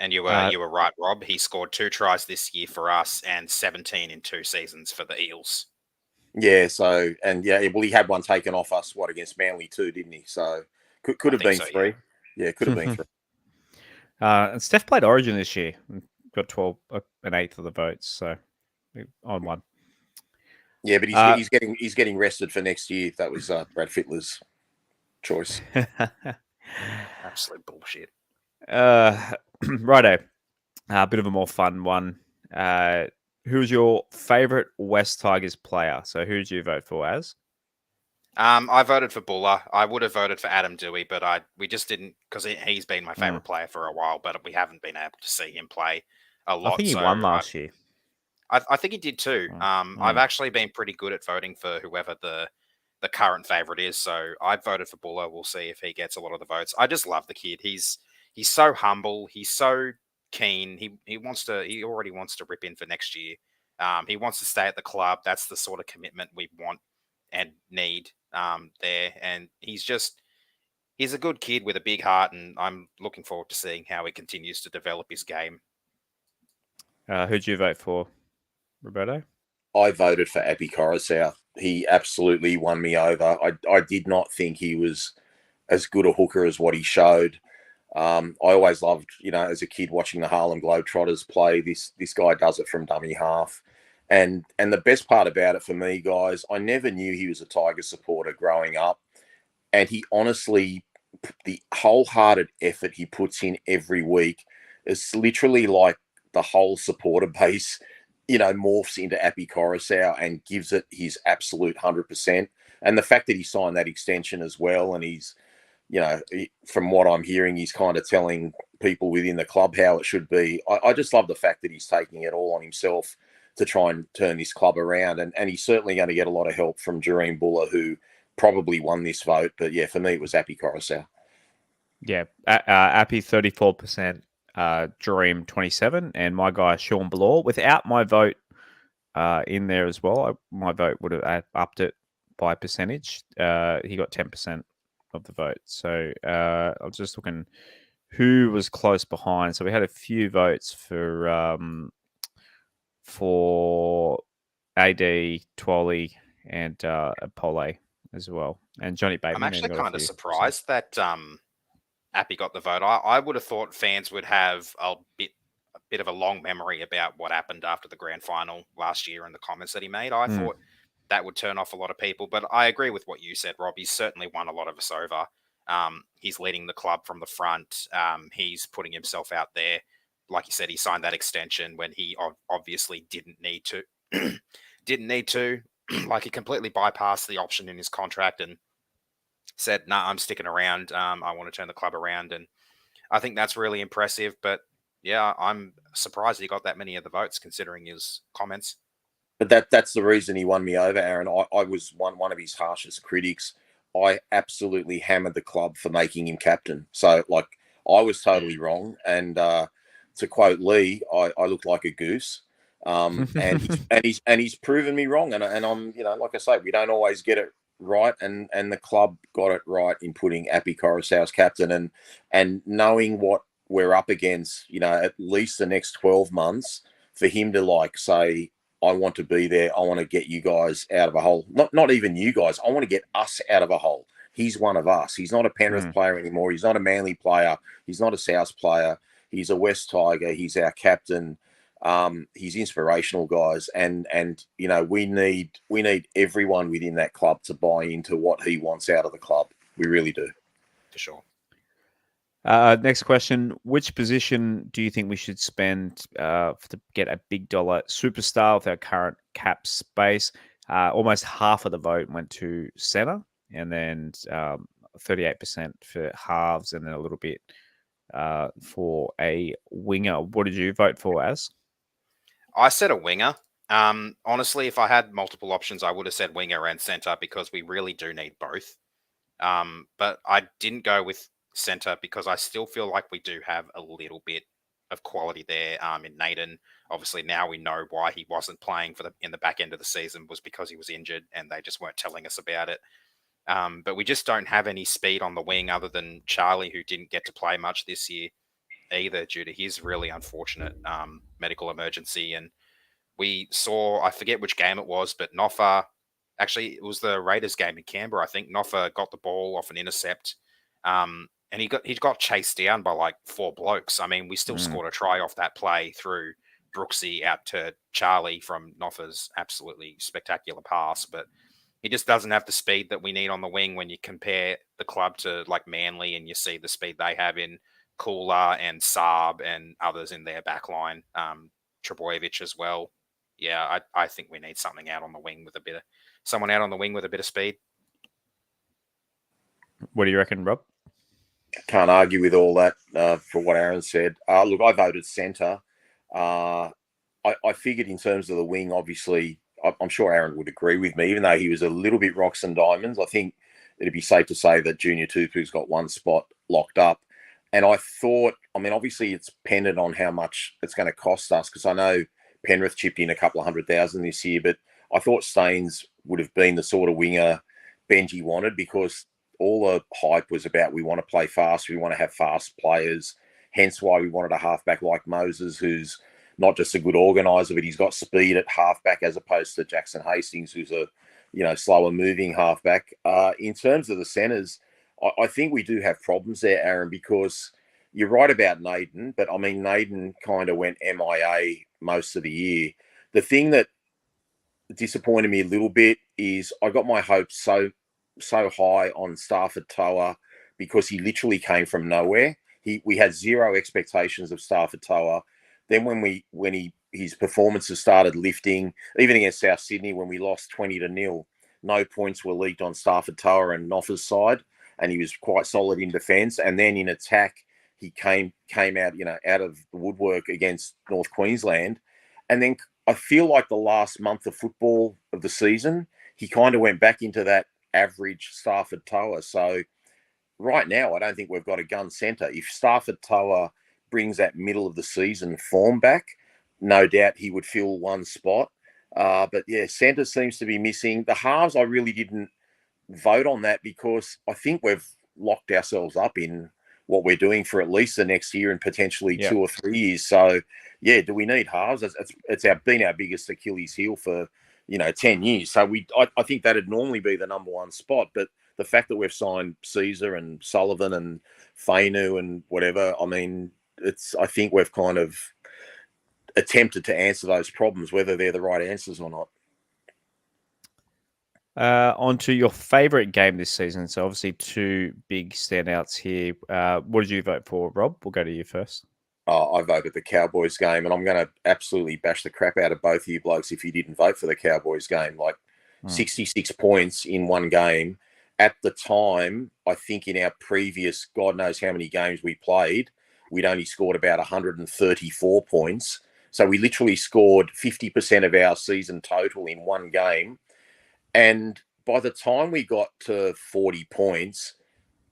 And you were right, Rob. He scored 2 tries this year for us and 17 in 2 seasons for the Eels. Yeah. So well, he had one taken off us against Manly too, didn't he? So could have been 3. Yeah, could have been 3. And Steph played Origin this year and got 12 an eighth of the votes, so on one. Yeah, but he's getting rested for next year. That was Brad Fittler's choice. Absolute bullshit. Righto. A bit of a more fun one. Who's your favourite West Tigers player? So who did you vote for, Az? I voted for Buller. I would have voted for Adam Dewey, but we just didn't, because he's been my favourite player for a while, but we haven't been able to see him play a lot. I think he won last year. I think he did too. I've actually been pretty good at voting for whoever the current favourite is, so I voted for Buller. We'll see if he gets a lot of the votes. I just love the kid. He's so humble. He's so keen. He already wants to rip in for next year. He wants to stay at the club. That's the sort of commitment we want and need there. And he's a good kid with a big heart, and I'm looking forward to seeing how he continues to develop his game. Who'd you vote for, Roberto? I voted for Appy Coruscant. He absolutely won me over. I did not think he was as good a hooker as what he showed. I always loved, as a kid watching the Harlem Globetrotters play. This guy does it from dummy half. And the best part about it for me, guys, I never knew he was a Tiger supporter growing up. And he honestly, the wholehearted effort he puts in every week is literally like the whole supporter base, morphs into Appy Coruscant and gives it his absolute 100%. And the fact that he signed that extension as well, and he's, from what I'm hearing, he's kind of telling people within the club how it should be. I just love the fact that he's taking it all on himself to try and turn this club around. And he's certainly going to get a lot of help from Jareen Buller, who probably won this vote. But yeah, for me, it was Appy Coruscant. Yeah, Appy 34%, Dream 27%, and my guy Sean Ballor. Without my vote in there as well, my vote would have upped it by percentage. He got 10% of the vote. So I was just looking who was close behind. So we had a few votes for AD, Twally, and Pole as well, and Johnny Bateman. I'm actually kind of surprised that Appy got the vote. I would have thought fans would have a bit of a long memory about what happened after the grand final last year and the comments that he made. I thought that would turn off a lot of people, but I agree with what you said, Rob. He's certainly won a lot of us over. He's leading the club from the front. He's putting himself out there. Like you said, he signed that extension when he obviously didn't need to. Like, he completely bypassed the option in his contract and said, "No, I'm sticking around. I want to turn the club around." And I think that's really impressive. But yeah, I'm surprised he got that many of the votes considering his comments. But that's the reason he won me over, Aaron. I was one of his harshest critics. I absolutely hammered the club for making him captain. So, like, I was totally wrong. And to quote Lee, I looked like a goose. And he's proven me wrong. And I'm, like I say, we don't always get it right. And the club got it right in putting Appy Coruscant as captain. And knowing what we're up against, at least the next 12 months for him to say, I want to be there. I want to get you guys out of a hole. Not even you guys. I want to get us out of a hole. He's one of us. He's not a Penrith player anymore. He's not a Manly player. He's not a South player. He's a West Tiger. He's our captain. He's inspirational, guys. And we need everyone within that club to buy into what he wants out of the club. We really do. For sure. Next question. Which position do you think we should spend to get a big dollar superstar with our current cap space? Almost half of the vote went to centre, and then 38% for halves, and then a little bit for a winger. What did you vote for, Az? I said a winger. Honestly, if I had multiple options, I would have said winger and centre because we really do need both. But I didn't go with centre because I still feel like we do have a little bit of quality there in Naden. Obviously, now we know why he wasn't playing in the back end of the season was because he was injured and they just weren't telling us about it. But we just don't have any speed on the wing other than Charlie, who didn't get to play much this year either due to his really unfortunate medical emergency. And we saw, I forget which game it was, but Noffa, actually it was the Raiders game in Canberra, I think. Noffa got the ball off an intercept and he got chased down by 4 blokes. I mean, we still scored a try off that play through Brooksy out to Charlie from Noffa's absolutely spectacular pass, but he just doesn't have the speed that we need on the wing when you compare the club to Manly and you see the speed they have in Kula and Saab and others in their back line, Trebojevic as well. Yeah, I think we need something out on the wing someone out on the wing with a bit of speed. What do you reckon, Rob? Can't argue with all that for what Aaron said. Look, I voted centre. I figured in terms of the wing, obviously, I'm sure Aaron would agree with me, even though he was a little bit rocks and diamonds. I think it'd be safe to say that Junior Tupu's got one spot locked up. And I thought, obviously it's dependent on how much it's going to cost us, because I know Penrith chipped in a couple of $100,000 this year, but I thought Staines would have been the sort of winger Benji wanted, because all the hype was about we want to play fast, we want to have fast players, hence why we wanted a halfback like Moses, who's not just a good organiser, but he's got speed at halfback as opposed to Jackson Hastings, who's a slower moving halfback. In terms of the centres, I think we do have problems there, Aaron, because you're right about Naden, but Naden kind of went MIA most of the year. The thing that disappointed me a little bit is I got my hopes so high on Stafford Toa because he literally came from nowhere. We had zero expectations of Stafford Toa. Then when his performances started lifting, even against South Sydney when we lost 20-0, no points were leaked on Stafford Toa and Noffa's side, and he was quite solid in defence. And then in attack, he came out out of the woodwork against North Queensland. And then I feel like the last month of football of the season, he kind of went back into that average Stafford Toa. So right now, I don't think we've got a gun centre. If Stafford Toa brings that middle of the season form back, no doubt he would fill one spot. But yeah, centre seems to be missing. The halves, I really didn't vote on that because I think we've locked ourselves up in what we're doing for at least the next year and potentially 2 or 3 years. So yeah, do we need halves? It's been our biggest Achilles heel for 10 years. So I think that'd normally be the number one spot. But the fact that we've signed Caesar and Sullivan and Fainu and whatever, I think we've kind of attempted to answer those problems, whether they're the right answers or not. On to your favourite game this season. So obviously 2 big standouts here. What did you vote for, Rob? We'll go to you first. I voted the Cowboys game, and I'm going to absolutely bash the crap out of both of you blokes if you didn't vote for the Cowboys game. 66 points in one game. At the time, I think in our previous, God knows how many games we played, we'd only scored about 134 points. So we literally scored 50% of our season total in one game. And by the time we got to 40 points,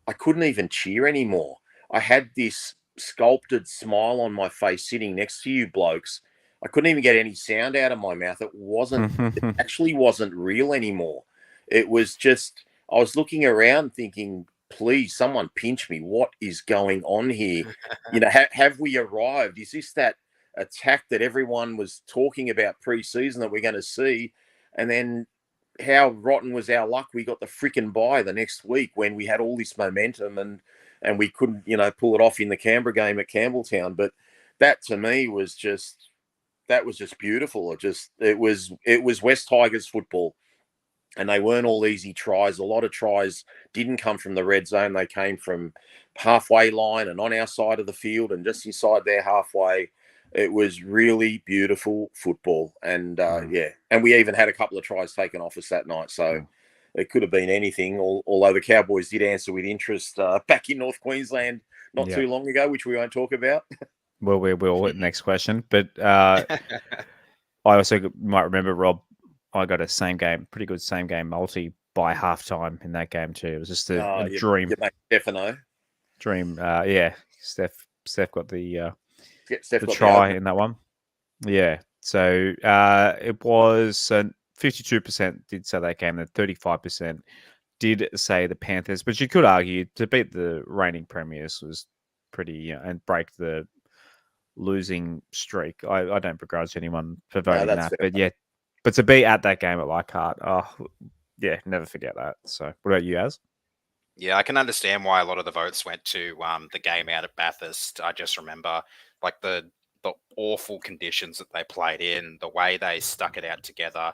I couldn't even cheer anymore. I had this sculpted smile on my face sitting next to you blokes. I couldn't even get any sound out of my mouth. It actually wasn't real anymore. It was just, I was looking around thinking, please, someone pinch me. What is going on here? Have we arrived? Is this that attack that everyone was talking about pre-season that we're going to see? And then how rotten was our luck? We got the freaking bye the next week when we had all this momentum and we couldn't, pull it off in the Canberra game at Campbelltown. But that to me was just beautiful. It was West Tigers football. And they weren't all easy tries. A lot of tries didn't come from the red zone. They came from halfway line and on our side of the field and just inside their halfway. It was really beautiful football. And, and we even had a couple of tries taken off us that night. So it could have been anything, although the Cowboys did answer with interest back in North Queensland not too long ago, which we won't talk about. Well, we will. Next question. But I also might remember, Rob, I got a pretty good same game multi by halftime in that game too. It was just a dream. You make Stefano. Dream. Steph got the Steph got try in that one. Yeah. So it was 52% did say that game, and 35% did say the Panthers. But you could argue to beat the reigning premiers was pretty, and break the losing streak. I don't begrudge anyone for voting that. But yeah. But to be at that game at Leichhardt, never forget that. So, what about you, Az? Yeah, I can understand why a lot of the votes went to the game out at Bathurst. I just remember like the awful conditions that they played in, the way they stuck it out together,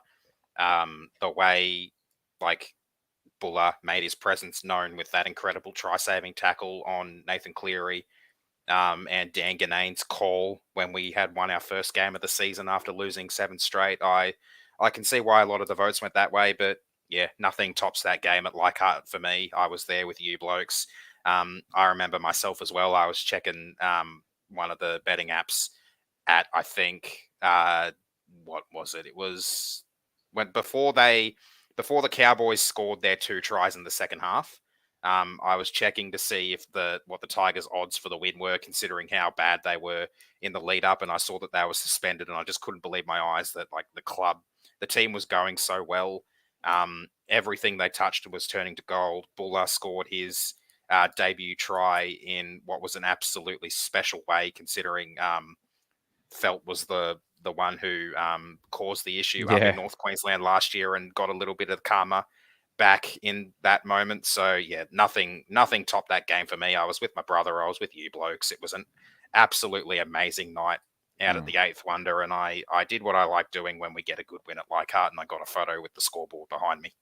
the way like Buller made his presence known with that incredible try-saving tackle on Nathan Cleary. And Dan Ganane's call when we had won our first game of the season after losing 7 straight. I can see why a lot of the votes went that way, but yeah, nothing tops that game at Leichhardt for me. I was there with you blokes. I remember myself as well. I was checking one of the betting apps at, I think, what was it? It was when before the Cowboys scored their 2 tries in the second half. I was checking to see if what the Tigers' odds for the win were, considering how bad they were in the lead up, and I saw that they were suspended, and I just couldn't believe my eyes that like the team was going so well. Everything they touched was turning to gold. Buller scored his debut try in what was an absolutely special way, considering Felt was the one who caused the issue up in North Queensland last year and got a little bit of karma back in that moment. So yeah, nothing topped that game for me. I was with my brother. I was with you blokes. It was an absolutely amazing night out at the 8th Wonder, and I did what I like doing when we get a good win at Leichhardt, and I got a photo with the scoreboard behind me.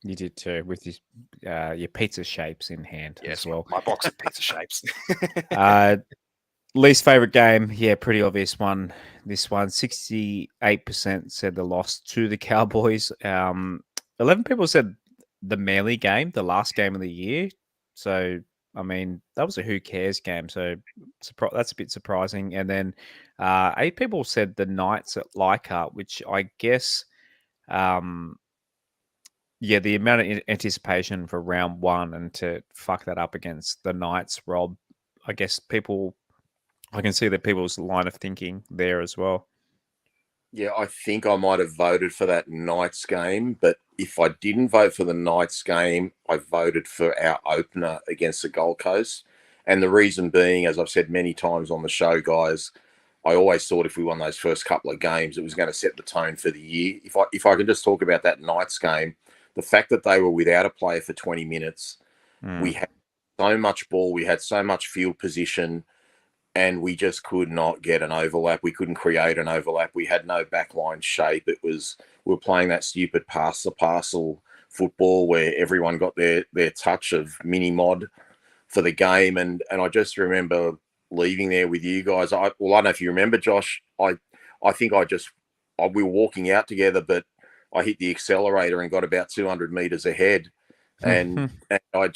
You did too, with your pizza shapes in hand as well. My box of pizza shapes. Least favorite game, pretty obvious one. This one, 68% said the loss to the Cowboys. 11 people said the Manly game, the last game of the year. So, I mean, that was a who cares game. So that's a bit surprising. And then 8 people said the Knights at Leichhardt, which I guess, the amount of anticipation for round 1 and to fuck that up against the Knights, Rob, I guess I can see that people's line of thinking there as well. Yeah, I think I might have voted for that Knights game, but if I didn't vote for the Knights game, I voted for our opener against the Gold Coast. And the reason being, as I've said many times on the show, guys, I always thought if we won those first couple of games, it was going to set the tone for the year. If I can just talk about that Knights game, the fact that they were without a player for 20 minutes, we had so much ball, we had so much field position, and we just could not get an overlap. We couldn't create an overlap. We had no backline shape. We were playing that stupid pass the parcel football where everyone got their touch of mini mod for the game. And I just remember leaving there with you guys. I don't know if you remember, Josh. I think we were walking out together, but I hit the accelerator and got about 200 meters ahead. And I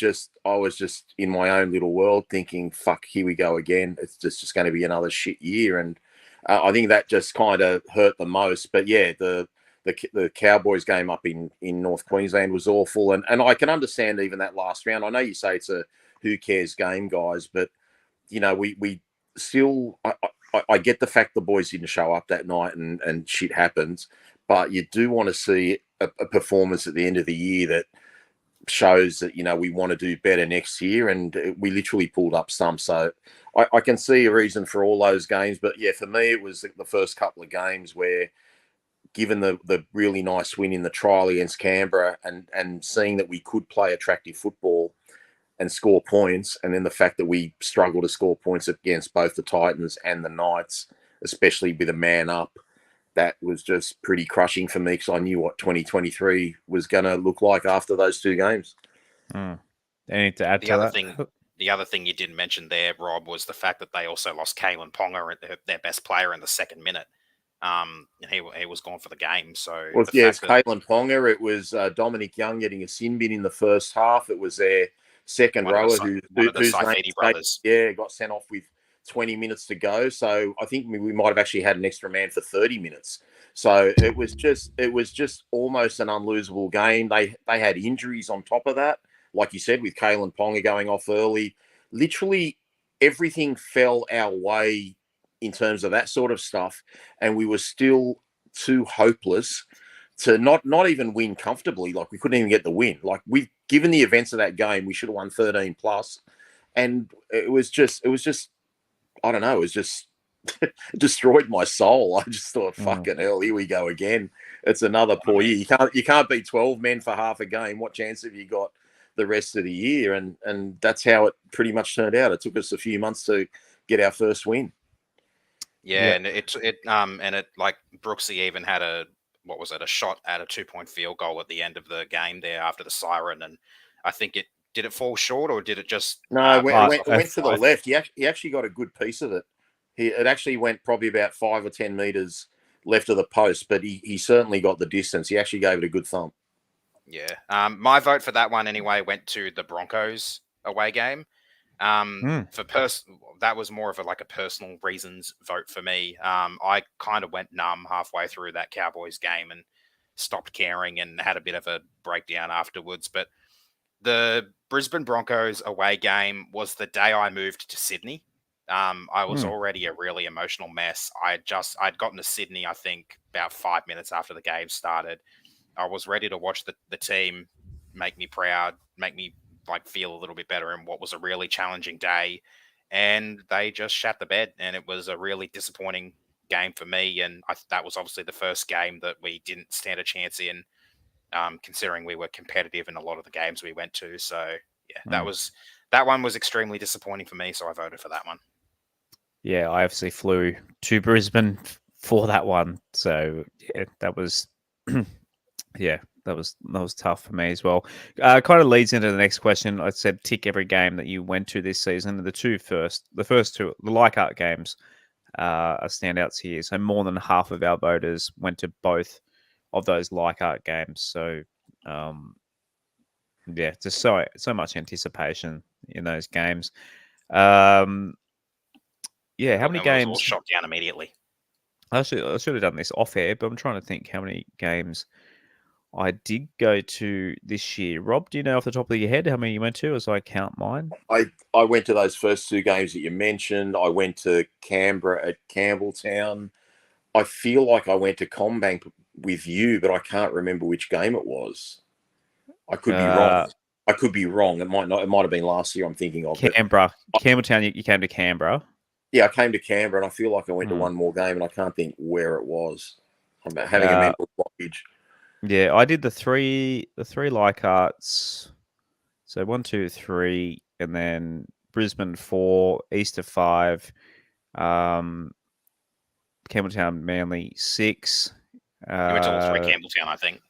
was just in my own little world thinking, fuck, here we go again. It's just going to be another shit year. And I think that just kind of hurt the most. But yeah, the Cowboys game up in North Queensland was awful. And I can understand even that last round. I know you say it's a who cares game, guys, but we still, I get the fact the boys didn't show up that night and shit happens, but you do want to see a performance at the end of the year that shows that, we want to do better next year, and we literally pulled up some. So I can see a reason for all those games. But yeah, for me, it was the first couple of games where, given the really nice win in the trial against Canberra, and seeing that we could play attractive football and score points, and then the fact that we struggled to score points against both the Titans and the Knights, especially with a man up, that was just pretty crushing for me, because I knew what 2023 was going to look like after those two games. Anything to add to that? The other thing you didn't mention there, Rob, was the fact that they also lost Kalen Ponga, their best player, in the second minute. And he was gone for the game. So it's Kalen Ponga. It was Dominic Young getting a sin bin in the first half. It was their second rower whose name brothers. Got sent off with 20 minutes to go. So I think we might have actually had an extra man for 30 minutes. So it was just almost an unlosable game. They had injuries on top of that, like you said, with Kalen Ponga going off early. Literally everything fell our way in terms of that sort of stuff, and we were still too hopeless to not even win comfortably. Like, we couldn't even get the win. Like, given the events of that game, we should have won 13 plus, and it was just I don't know, it was just it destroyed my soul. I just thought, fucking hell, here we go again. It's another poor year. You can't beat 12 men for half a game. What chance have you got the rest of the year? And that's how it pretty much turned out. It took us a few months to get our first win. Yeah, and it like Brooksy even had a shot at a 2-point field goal at the end of the game there after the siren, and I think did it fall short, or did it just it went to the left. He actually got a good piece of it. It actually went probably about 5 or 10 meters left of the post, but he certainly got the distance. He actually gave it a good thump. Yeah, my vote for that one anyway went to the Broncos away game. That was more of a personal reasons vote for me. I kind of went numb halfway through that Cowboys game and stopped caring, and had a bit of a breakdown afterwards. But the Brisbane Broncos away game was the day I moved to Sydney. I was already a really emotional mess. I'd gotten to Sydney, I think, about 5 minutes after the game started. I was ready to watch the team make me proud, make me feel a little bit better in what was a really challenging day, and they just shat the bed, and it was a really disappointing game for me. And that was obviously the first game that we didn't stand a chance in, considering we were competitive in a lot of the games we went to. So yeah, that one was extremely disappointing for me. So I voted for that one. Yeah, I obviously flew to Brisbane for that one, so yeah, that was that was tough for me as well. Kind of leads into the next question. I said tick every game that you went to this season. The first two, the Leichhardt games, are standouts here. So more than half of our voters went to both of those Leichhardt games. So just so much anticipation in those games. How many games? All shot down immediately. I should have done this off air, but I'm trying to think how many games I did go to this year. Rob, do you know off the top of your head how many you went to, as I count mine? I went to those first two games that you mentioned. I went to Canberra at Campbelltown. I feel like I went to CommBank with you, but I can't remember which game it was. I could be wrong. I could be wrong. It might not. It might have been last year. I'm thinking of Canberra. Campbelltown. You came to Canberra. Yeah, I came to Canberra, and I feel like I went to one more game, and I can't think where it was. I'm having a mental blockage. Yeah, I did the three Leichhardts. So 1, 2, 3, and then Brisbane 4, Easter 5, Campbelltown Manly 6. You went to all three Campbelltown, I think.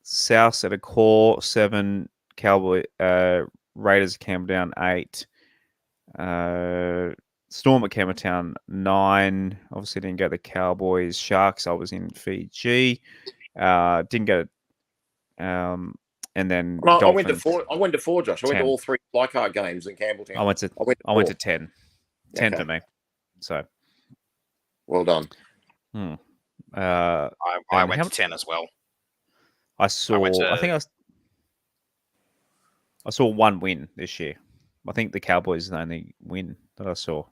South at a core 7, Cowboy Raiders Campbelltown 8. Storm at Campbelltown 9. Obviously didn't go to the Cowboys. Sharks, I was in Fiji. Didn't go to, and then I went to 4. I went to 4, Josh. 10. I went to all 3 Leichhardt games in Campbelltown. I went to 10. 10 for me. So well done. I went to 10 as well. I saw one win this year. I think the Cowboys is the only win that I saw.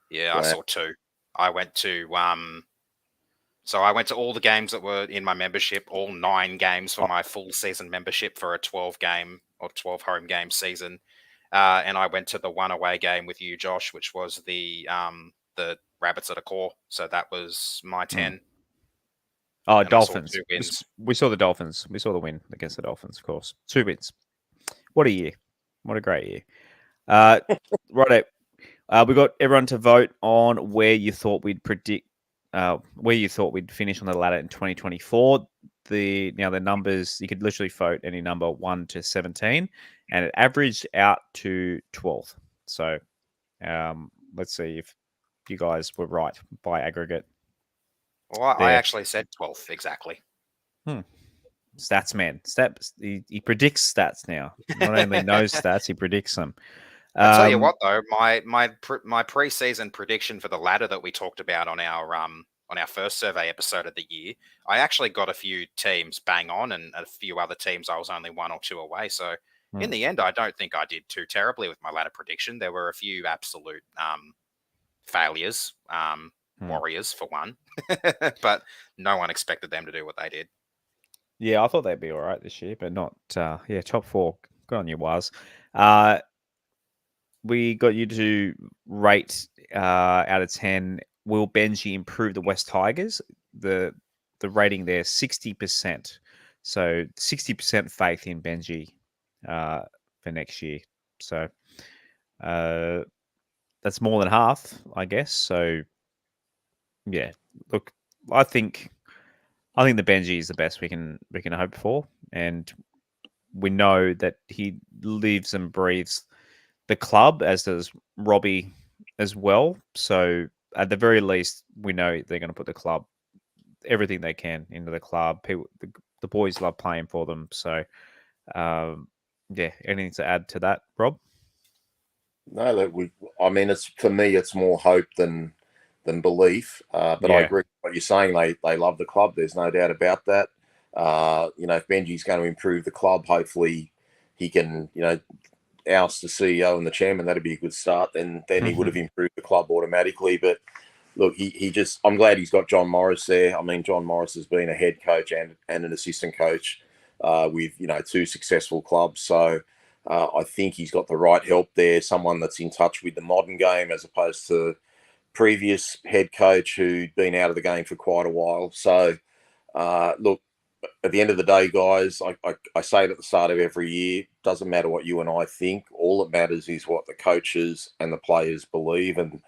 Yeah, I saw 2. I went to so I went to all the games that were in my membership, all 9 games for my full season membership for a 12-game or 12 home game season. And I went to the one away game with you, Josh, which was the Rabbits at a core. So that was my 10. Oh, And I saw Dolphins. 2 wins. We saw the Dolphins. We saw the win against the Dolphins, of course. 2 wins. What a year. What a great year. Right. We got everyone to vote on where you thought we'd predict, where you thought we'd finish on the ladder in 2024. The numbers, you could literally vote any number 1 to 17, and it averaged out to 12th. So let's see if you guys were right by aggregate. Well, I actually said 12th exactly. Stats man. He predicts stats now. Not only knows stats, he predicts them. I'll tell you what, though, my pre-season prediction for the ladder that we talked about on our first survey episode of the year, I actually got a few teams bang on, and a few other teams I was only 1 or 2 away. So in the end, I don't think I did too terribly with my ladder prediction. There were a few absolute failures, Warriors for one, but no one expected them to do what they did. Yeah, I thought they'd be all right this year, but not. Top 4. Good on you, Waz. We got you to rate out of 10. Will Benji improve the West Tigers? The rating there 60%. So 60% faith in Benji for next year. So that's more than half, I guess. So yeah, look, I think the Benji is the best we can hope for, and we know that he lives and breathes the club, as does Robbie as well. So at the very least, we know they're going to put the club, everything they can into the club. People, the boys love playing for them. So anything to add to that, Rob? No, it's for me, it's more hope than belief. But I agree with what you're saying. They love the club. There's no doubt about that. If Benji's going to improve the club, hopefully he can, oust the CEO and the chairman. That'd be a good start. Then he would have improved the club automatically. But look, I'm glad he's got John Morris there. I mean, John Morris has been a head coach and an assistant coach with 2 successful clubs. So I think he's got the right help there. Someone that's in touch with the modern game as opposed to previous head coach who'd been out of the game for quite a while. So look, at the end of the day, guys, I say it at the start of every year, doesn't matter what you and I think. All that matters is what the coaches and the players believe, and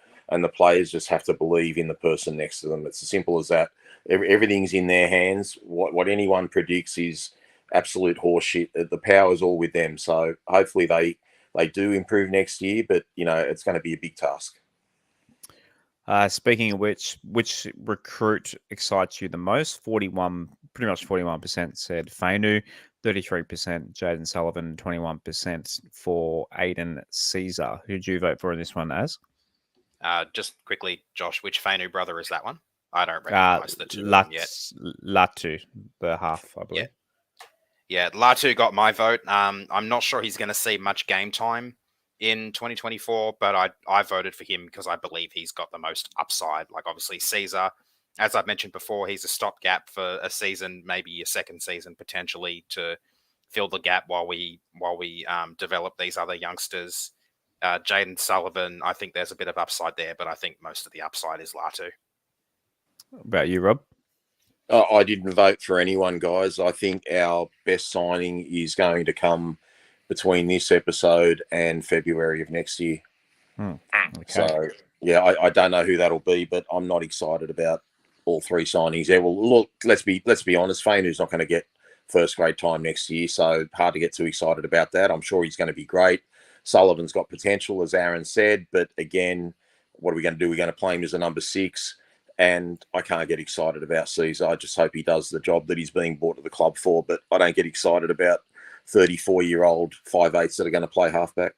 the players just have to believe in the person next to them. It's as simple as that. Everything's in their hands. What anyone predicts is absolute horseshit. The power's all with them. So hopefully they do improve next year, but it's going to be a big task. Speaking of which recruit excites you the most? Pretty much 41% said Fainu, 33% Jaden Sullivan, 21% for Aiden Caesar. Who'd you vote for in this one, Az? Just quickly, Josh, which Fainu brother is that one? I don't recognize the 2 of them yet. Latu, the half, I believe. Yeah, Latu got my vote. I'm not sure he's going to see much game time in 2024, but I voted for him because I believe he's got the most upside. Like, obviously, Caesar, as I've mentioned before, he's a stopgap for a season, maybe a second season potentially, to fill the gap while we develop these other youngsters. Jaden Sullivan, I think there's a bit of upside there, but I think most of the upside is Latu. What about you, Rob? I didn't vote for anyone, guys. I think our best signing is going to come between this episode and February of next year. Okay. So, yeah, I don't know who that'll be, but I'm not excited about all 3 signings. Yeah, well, look, let's be honest. Fainu's not going to get first grade time next year, so hard to get too excited about that. I'm sure he's going to be great. Sullivan's got potential, as Aaron said, but again, what are we going to do? We're going to play him as a number 6, and I can't get excited about Caesar. I just hope he does the job that he's being brought to the club for, but I don't get excited about 34-year-old 5'8" that are going to play halfback.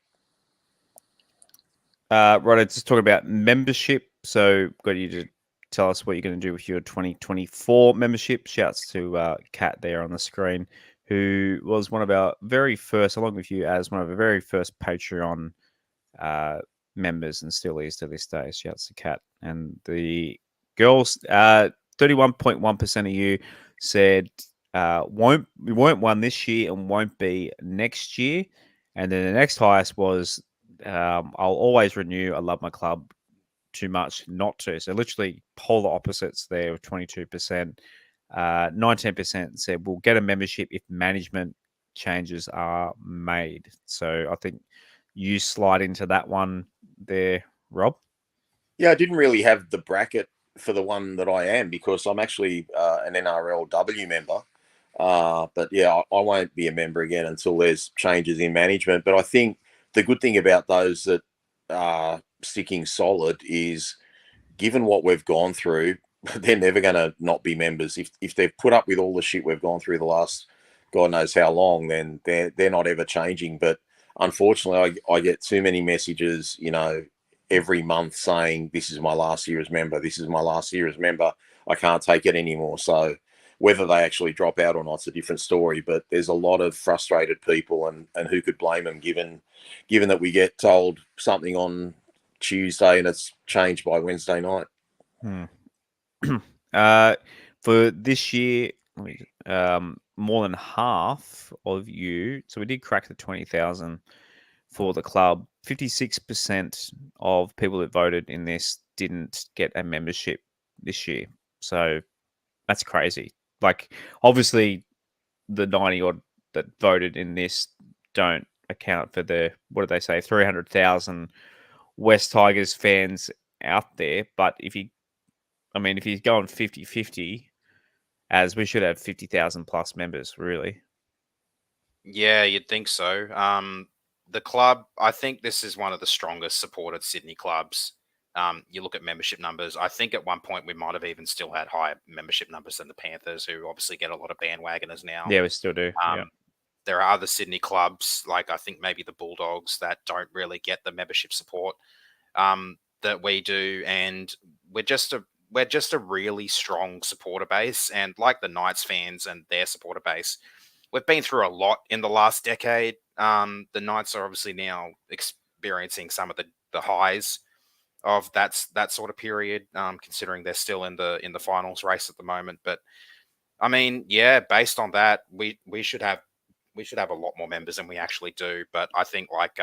Right, just talking about membership. So, got you to tell us what you're going to do with your 2024 membership. Shouts to Kat there on the screen, who was one of our very first, along with you, as one of the very first Patreon members, and still is to this day. Shouts to Kat. And the girls, 31.1% of you said We weren't one this year and won't be next year. And then the next highest was I'll always renew. I love my club too much not to. So literally polar opposites there of 22%. 19% said we'll get a membership if management changes are made. So I think you slide into that one there, Rob. Yeah, I didn't really have the bracket for the one that I am because I'm actually an NRLW member. But yeah, I won't be a member again until there's changes in management. But I think the good thing about those that are sticking solid is, given what we've gone through, they're never going to not be members. If they've put up with all the shit we've gone through the last God knows how long, then they're not ever changing. But unfortunately, I get too many messages, every month saying, this is my last year as member. This is my last year as member. I can't take it anymore. So whether they actually drop out or not, it's a different story. But there's a lot of frustrated people, and who could blame them, given that we get told something on Tuesday and it's changed by Wednesday night. For this year, more than half of you, so we did crack the 20,000 for the club. 56% of people that voted in this didn't get a membership this year. So that's crazy. Like, obviously, the 90 odd that voted in this don't account for the, what did they say, 300,000 West Tigers fans out there. But if you're going 50-50, as we should have 50,000 plus members, really. Yeah, you'd think so. The club, I think this is one of the strongest supported Sydney clubs. You look at membership numbers. I think at one point we might have even still had higher membership numbers than the Panthers, who obviously get a lot of bandwagoners now. Yeah, we still do. There are other Sydney clubs, like I think maybe the Bulldogs, that don't really get the membership support that we do, and we're just a really strong supporter base. And like the Knights fans and their supporter base, we've been through a lot in the last decade. The Knights are obviously now experiencing some of the highs of that sort of period, considering they're still in the finals race at the moment. But I mean, yeah, based on that, we should have a lot more members than we actually do. But I think, like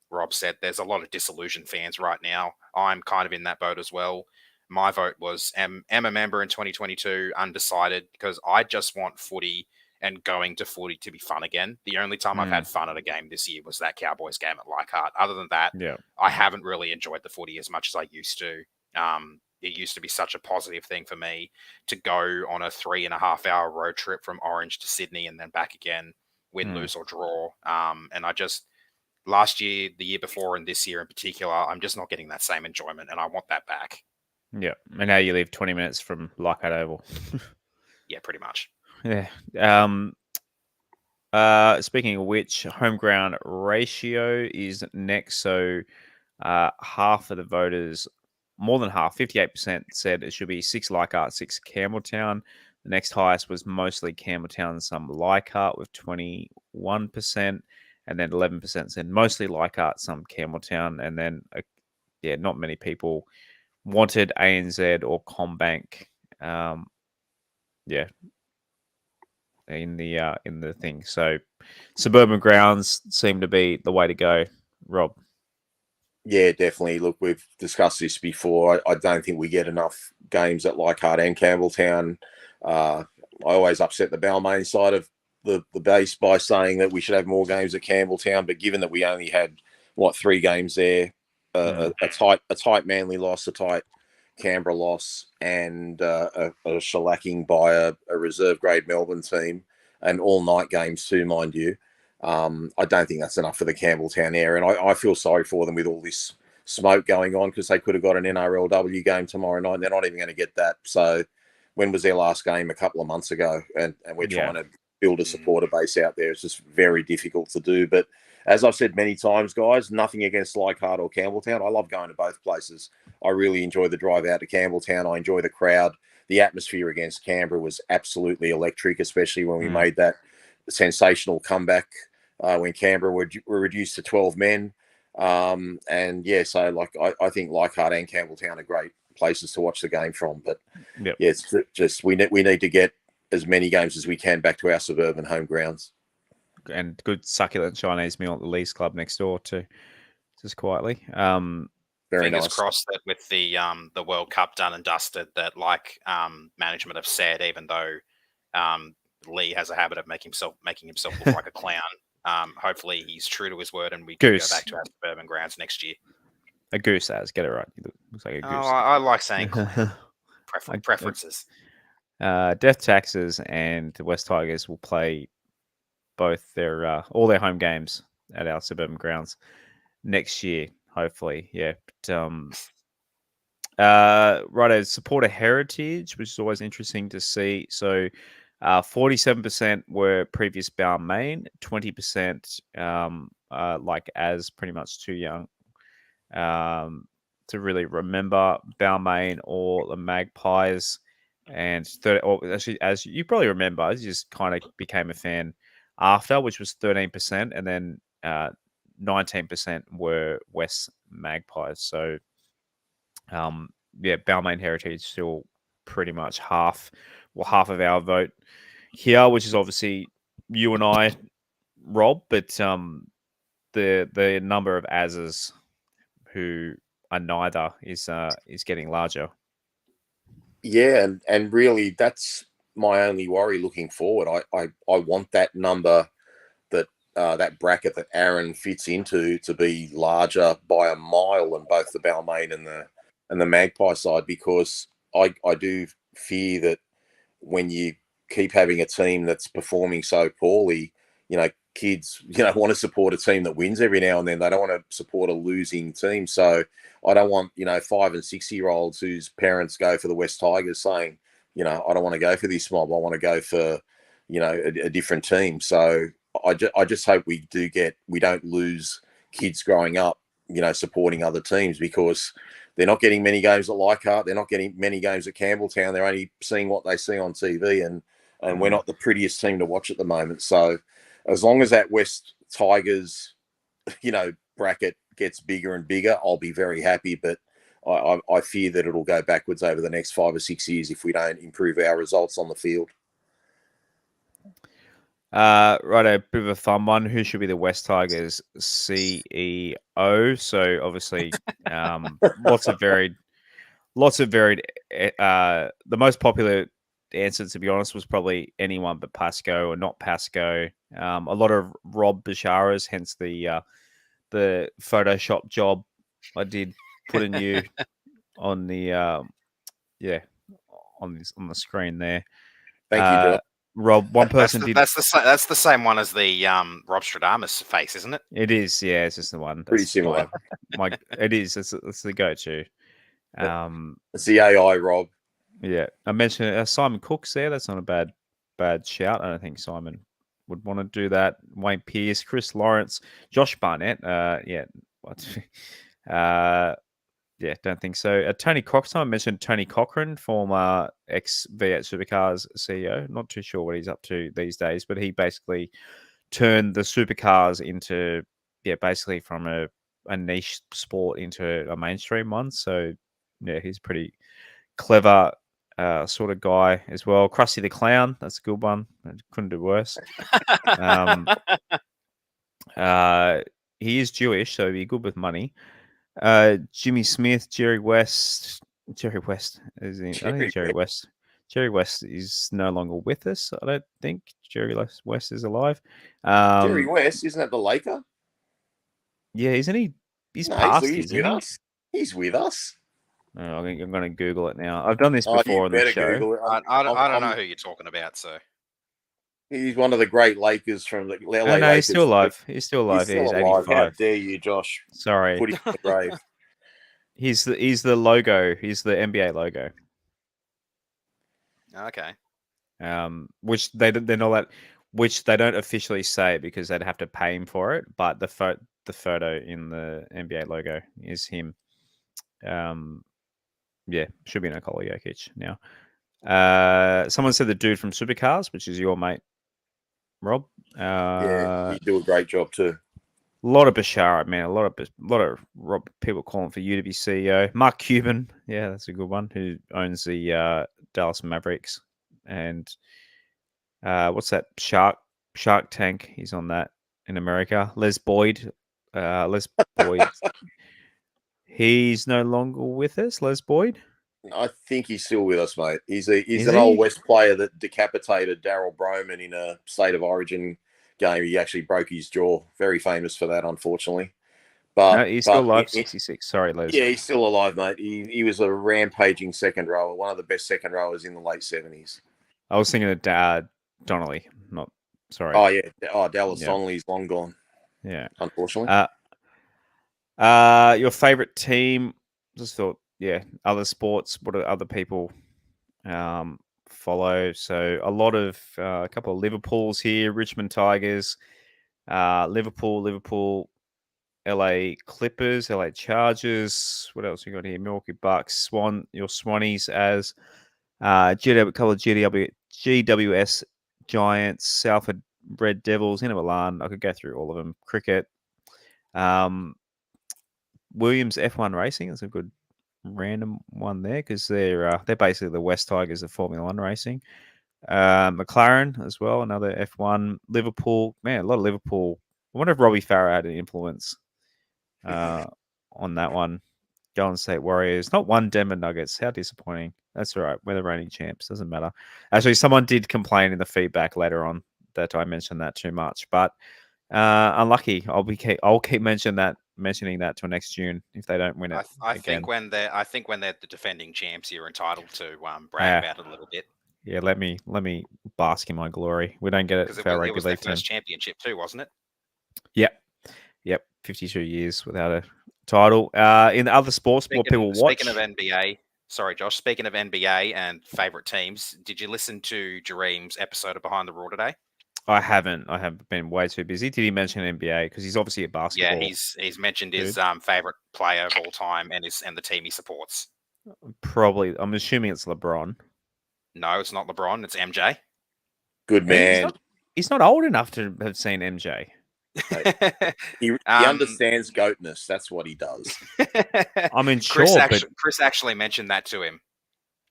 Rob said, there's a lot of disillusioned fans right now. I'm kind of in that boat as well. My vote was am a member in 2022, undecided, because I just want footy and going to footy to be fun again. The only time I've had fun at a game this year was that Cowboys game at Leichhardt. Other than that, I haven't really enjoyed the footy as much as I used to. It used to be such a positive thing for me to go on a 3.5-hour road trip from Orange to Sydney and then back again, win, lose or draw. And I just, last year, the year before, and this year in particular, I'm just not getting that same enjoyment, and I want that back. Yeah, and now you live 20 minutes from Leichhardt Oval. Yeah, pretty much. Yeah. Speaking of which, home ground ratio is next. So half of the voters, more than half, 58%, said it should be 6 Leichhardt, 6 Campbelltown. The next highest was mostly Campbelltown and some Leichhardt with 21%. And then 11% said mostly Leichhardt, some Campbelltown. And then, not many people wanted ANZ or CommBank. In the thing. So suburban grounds seem to be the way to go, Rob. Yeah, definitely. Look, we've discussed this before. I don't think we get enough games at Leichhardt and Campbelltown. I always upset the Balmain side of the base by saying that we should have more games at Campbelltown, but given that we only had 3 games there, a tight Manly loss, a tight Canberra loss, and a shellacking by a reserve grade Melbourne team, and all night games too, mind you. I don't think that's enough for the Campbelltown area, and I feel sorry for them with all this smoke going on, because they could have got an NRLW game tomorrow night, and they're not even going to get that. So when was their last game? A couple of months ago, and we're trying to build a supporter base out there. It's just very difficult to do. But as I've said many times, guys, nothing against Leichhardt or Campbelltown. I love going to both places. I really enjoy the drive out to Campbelltown. I enjoy the crowd. The atmosphere against Canberra was absolutely electric, especially when we made that sensational comeback when Canberra were reduced to 12 men. So I think Leichhardt and Campbelltown are great places to watch the game from. But it's just we need to get as many games as we can back to our suburban home grounds. And good succulent Chinese meal at the Lees Club next door too, just quietly. Very Fingers nice. crossed that with the World Cup done and dusted, that like management have said, even though Lee has a habit of making himself look like a clown, hopefully he's true to his word and we can go back to our suburban grounds next year. A goose as, get it right. He looks like a goose. Oh, I like saying preferences. Death Taxes and the West Tigers will play both their all their home games at our suburban grounds next year, hopefully. Yeah. But, right, supporter heritage, which is always interesting to see. So 47% were previous Balmain, 20% like as pretty much too young to really remember Balmain or the Magpies. And actually, as you probably remember, you just kind of became a fan after, which was 13%, and then 19% were West Magpies. So, yeah, Balmain heritage still pretty much half of our vote here, which is obviously you and I, Rob, but the number of Azes who are neither is getting larger. Yeah, and really that's my only worry looking forward. I want that number that bracket that Aaron fits into to be larger by a mile in both the Balmain and the Magpie side, because I do fear that when you keep having a team that's performing so poorly, kids, want to support a team that wins every now and then. They don't want to support a losing team. So I don't want, 5 and 6 year olds whose parents go for the West Tigers saying, I don't want to go for this mob. I want to go for, a different team. So I just hope we don't lose kids growing up, supporting other teams, because they're not getting many games at Leichhardt. They're not getting many games at Campbelltown. They're only seeing what they see on TV, and we're not the prettiest team to watch at the moment. So as long as that West Tigers, bracket gets bigger and bigger, I'll be very happy. But I fear that it'll go backwards over the next 5 or 6 years if we don't improve our results on the field. Right, a bit of a fun one. Who should be the West Tigers CEO? So obviously, lots of varied. The most popular answer, to be honest, was probably anyone but Pascoe or not Pascoe. A lot of Rob Basharas, hence the Photoshop job I did put in you on the on the screen there. Thank you, Joe. Rob, one person did. That's the same one as the Rob Stradamus face, isn't it? It is, yeah. It's just the one. Pretty similar. It is. It's the go-to. It's the AI, Rob. Yeah, I mentioned Simon Cook's there. That's not a bad shout. I don't think Simon would want to do that. Wayne Pearce, Chris Lawrence, Josh Barnett. Yeah, yeah, don't think so. Tony Coxon, I mentioned Tony Cochran, former ex-V8 Supercars CEO. Not too sure what he's up to these days, but he basically turned the supercars into, basically from a niche sport into a mainstream one. So, yeah, he's pretty clever sort of guy as well. Krusty the Clown, that's a good one. I couldn't do worse. He is Jewish, so he'd be good with money. Jimmy Smith, Jerry West is in, I think Jerry West. Jerry West is no longer with us. I don't think Jerry West is alive. Jerry West, isn't that the Laker? Yeah, isn't he? He's past. He's with us. He's with us. Oh, I'm going to Google it now. I've done this before on the show. I don't know who you're talking about. So he's one of the great Lakers from the LA. No, Lakers. he's still alive. He's still alive. He's 85. How dare you, Josh? Sorry. Put him in the grave. He's the logo. He's the NBA logo. Okay. Which they're not that. Which they don't officially say because they'd have to pay him for it. But the photo in the NBA logo is him. Yeah, should be Nikola Jokic now. Someone said the dude from Supercars, which is your mate, Rob. Yeah, you do a great job too. A lot of Bashara, man. A lot of Rob people calling for you to be CEO. Mark Cuban, yeah, that's a good one. Who owns the Dallas Mavericks, and what's that? Shark Tank. He's on that in America. Les Boyd. Les Boyd. He's no longer with us. Les Boyd. I think he's still with us, mate. He's Is an he? old West player that decapitated Daryl Broman in a State of Origin game. He actually broke his jaw. Very famous for that, unfortunately. But No, he's still alive. 66. Sorry, Les. Yeah, he's still alive, mate. He was a rampaging second rower, one of the best second rowers in the late 70s. I was thinking of Donnelly. Not sorry. Oh, yeah. Oh, Dallas Yeah. Donnelly's long gone, Yeah. unfortunately. Your favorite team? Just thought, yeah. Other sports. What do other people follow? So a couple of Liverpools here. Richmond Tigers, Liverpool, LA Clippers, LA Chargers. What else we got here? Milwaukee Bucks, your Swannies as a couple of GWS Giants, Salford Red Devils, Inter Milan. I could go through all of them. Cricket. Williams F1 Racing is a good random one there because they're basically the West Tigers of Formula One racing. McLaren as well, another F1. Liverpool, man, a lot of Liverpool. I wonder if Robbie Farah had an influence on that one. Golden State Warriors, not one Denver Nuggets. How disappointing. That's all right. We're the reigning champs. Doesn't matter. Actually, someone did complain in the feedback later on that I mentioned that too much, but unlucky. I'll keep mentioning that till next June if they don't win it. I think when they're the defending champs, you're entitled to brag about it a little bit. Yeah, let me bask in my glory. We don't get it for our it was regular their first championship too, wasn't it? Yep. 52 years without a title. In other sports, what people watch. Speaking of NBA, sorry, Josh. Speaking of NBA and favorite teams, did you listen to Jareem's episode of Behind the Raw today? I haven't. I have been way too busy. Did he mention NBA? Because he's obviously a basketball. Yeah, he's mentioned his favorite player of all time and the team he supports. Probably. I'm assuming it's LeBron. No, it's not LeBron. It's MJ. Good man. He's not old enough to have seen MJ. He understands goatness. That's what he does. I mean, Chris actually mentioned that to him.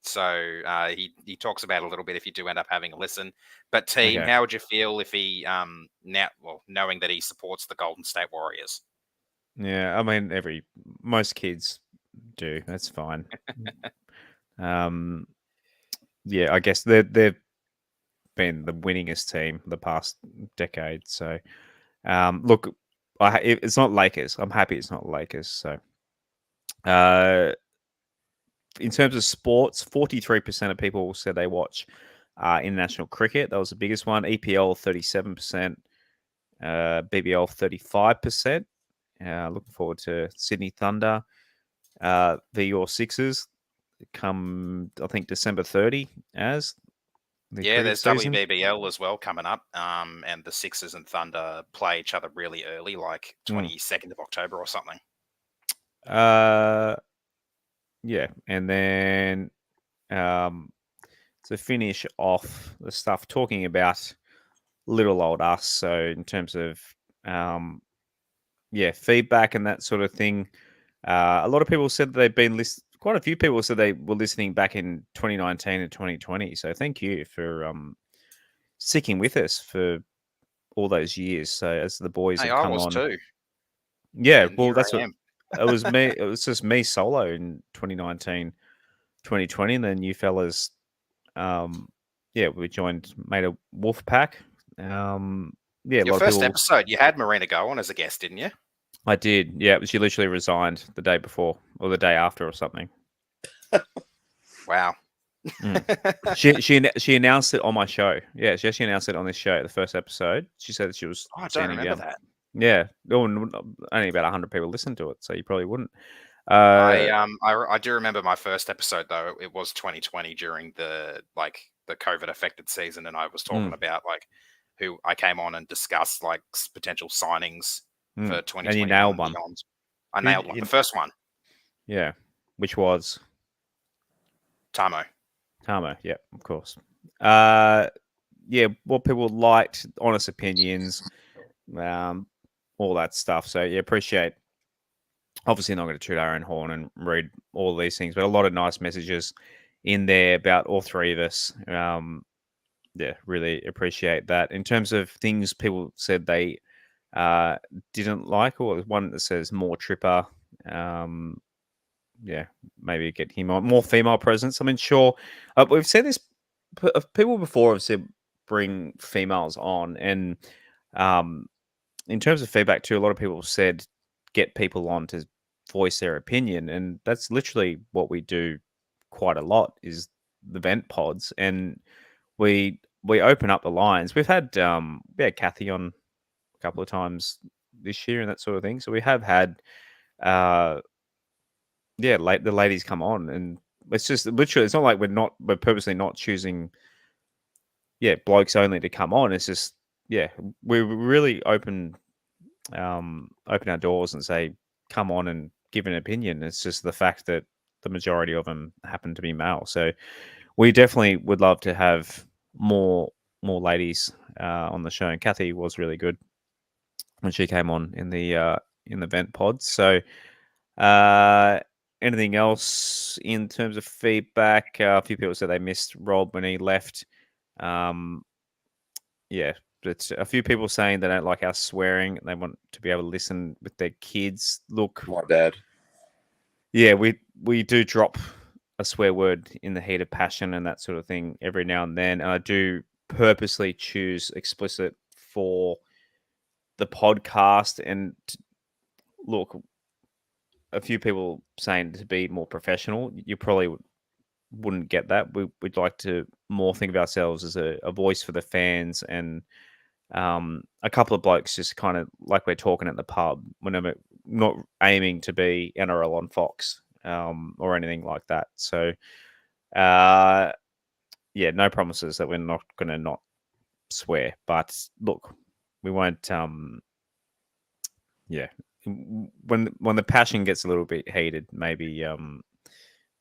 So he talks about it a little bit if you do end up having a listen. But team, How would you feel if he knowing that he supports the Golden State Warriors? Yeah, I mean most kids do. That's fine. Yeah, I guess they've been the winningest team the past decade. So look, it's not Lakers. I'm happy it's not Lakers. So in terms of sports, 43% of people said they watch international cricket. That was the biggest one. EPL 37%, BBL 35%. Looking forward to Sydney Thunder v your Sixers come, I think, December 30 as there's season. WBBL as well coming up, and the Sixers and Thunder play each other really early, like 22nd of October or something. Yeah, and then to finish off the stuff, talking about little old us. So in terms of feedback and that sort of thing, a lot of people said that they've been listening. Quite a few people said they were listening back in 2019 and 2020. So thank you for sticking with us for all those years. So as the boys have come on, too. Yeah, well, that's what it was. Me, it was just me solo in 2019, 2020, and then you fellas, we made a wolf pack. Your first episode, you had Marina go on as a guest, didn't you? I did. Yeah, she literally resigned the day before or the day after or something. Wow. She announced it on my show. Yeah, she actually announced it on this show, the first episode. She said that she was. I don't remember that. Yeah, only about 100 people listened to it, so you probably wouldn't. I do remember my first episode though. It was 2020 during the COVID affected season, and I was talking about who I came on and discussed potential signings for 2020. And you nailed one. I nailed one. The first one. Yeah, which was Tamo. Yeah, of course. What people liked, honest opinions, all that stuff. So appreciate. Obviously, not going to toot our own horn and read all these things, but a lot of nice messages in there about all three of us. Yeah, really appreciate that. In terms of things people said they didn't like, or one that says more Tripper. Yeah, maybe get him on more female presence. I mean, sure, we've said this. People before have said bring females on, and in terms of feedback too, a lot of people said get people on to voice their opinion, and that's literally what we do quite a lot. Is the vent pods, and we open up the lines. We had Kathy on a couple of times this year and that sort of thing. So we have had uh the ladies come on, and it's just literally, it's not like we're purposely not choosing blokes only to come on. It's just we really open our doors and say come on and give an opinion. It's just the fact that the majority of them happen to be male. So we definitely would love to have more ladies on the show, and Kathy was really good when she came on in the vent pod. So anything else in terms of feedback? A few people said they missed Rob when he left. But a few people saying they don't like us swearing. They want to be able to listen with their kids. Look, My bad. Yeah, we do drop a swear word in the heat of passion and that sort of thing every now and then. And I do purposely choose explicit for the podcast. And look, a few people saying to be more professional. You probably wouldn't get that. We'd like to more think of ourselves as a voice for the fans, and a couple of blokes just kind of like we're talking at the pub, whenever, not aiming to be NRL on Fox or anything like that. So, no promises that we're not going to not swear. But look, we won't. When the passion gets a little bit heated, maybe I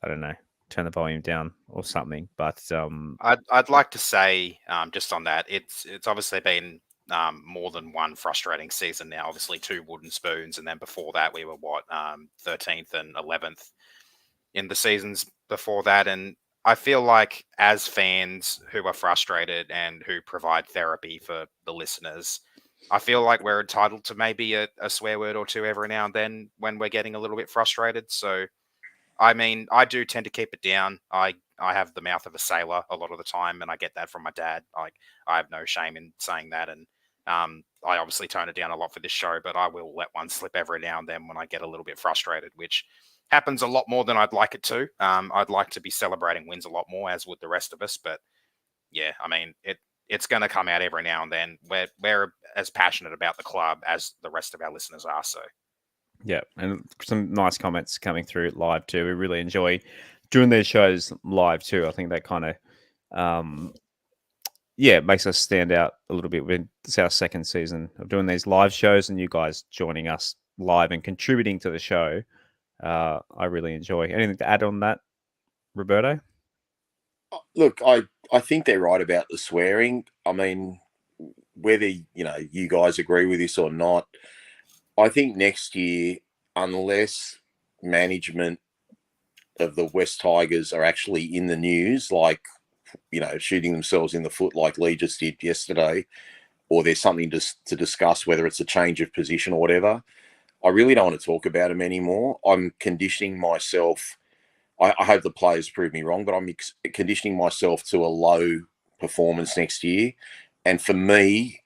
don't know, turn the volume down or something. But I'd like to say just on that, it's obviously been more than one frustrating season now. Obviously, 2 wooden spoons, and then before that, we were 13th and 11th in the seasons before that. And I feel like as fans who are frustrated and who provide therapy for the listeners, I feel like we're entitled to maybe a swear word or two every now and then when we're getting a little bit frustrated. So, I mean, I do tend to keep it down. I have the mouth of a sailor a lot of the time, and I get that from my dad. Like, I have no shame in saying that, and I obviously tone it down a lot for this show, but I will let one slip every now and then when I get a little bit frustrated, which happens a lot more than I'd like it to. I'd like to be celebrating wins a lot more, as would the rest of us. But yeah, I mean, it's going to come out every now and then. We're as passionate about the club as the rest of our listeners are. So. Yeah, and some nice comments coming through live too. We really enjoy doing these shows live too. I think that kind of, makes us stand out a little bit. It's our second season of doing these live shows, and you guys joining us live and contributing to the show. I really enjoy. Anything to add on that, Roberto? Look, I think they're right about the swearing. I mean, whether you guys agree with this or not, I think next year, unless management of the West Tigers are actually in the news, like, shooting themselves in the foot like Lee just did yesterday, or there's something to discuss, whether it's a change of position or whatever, I really don't want to talk about them anymore. I'm conditioning myself. I hope the players prove me wrong, but I'm conditioning myself to a low performance next year. And for me,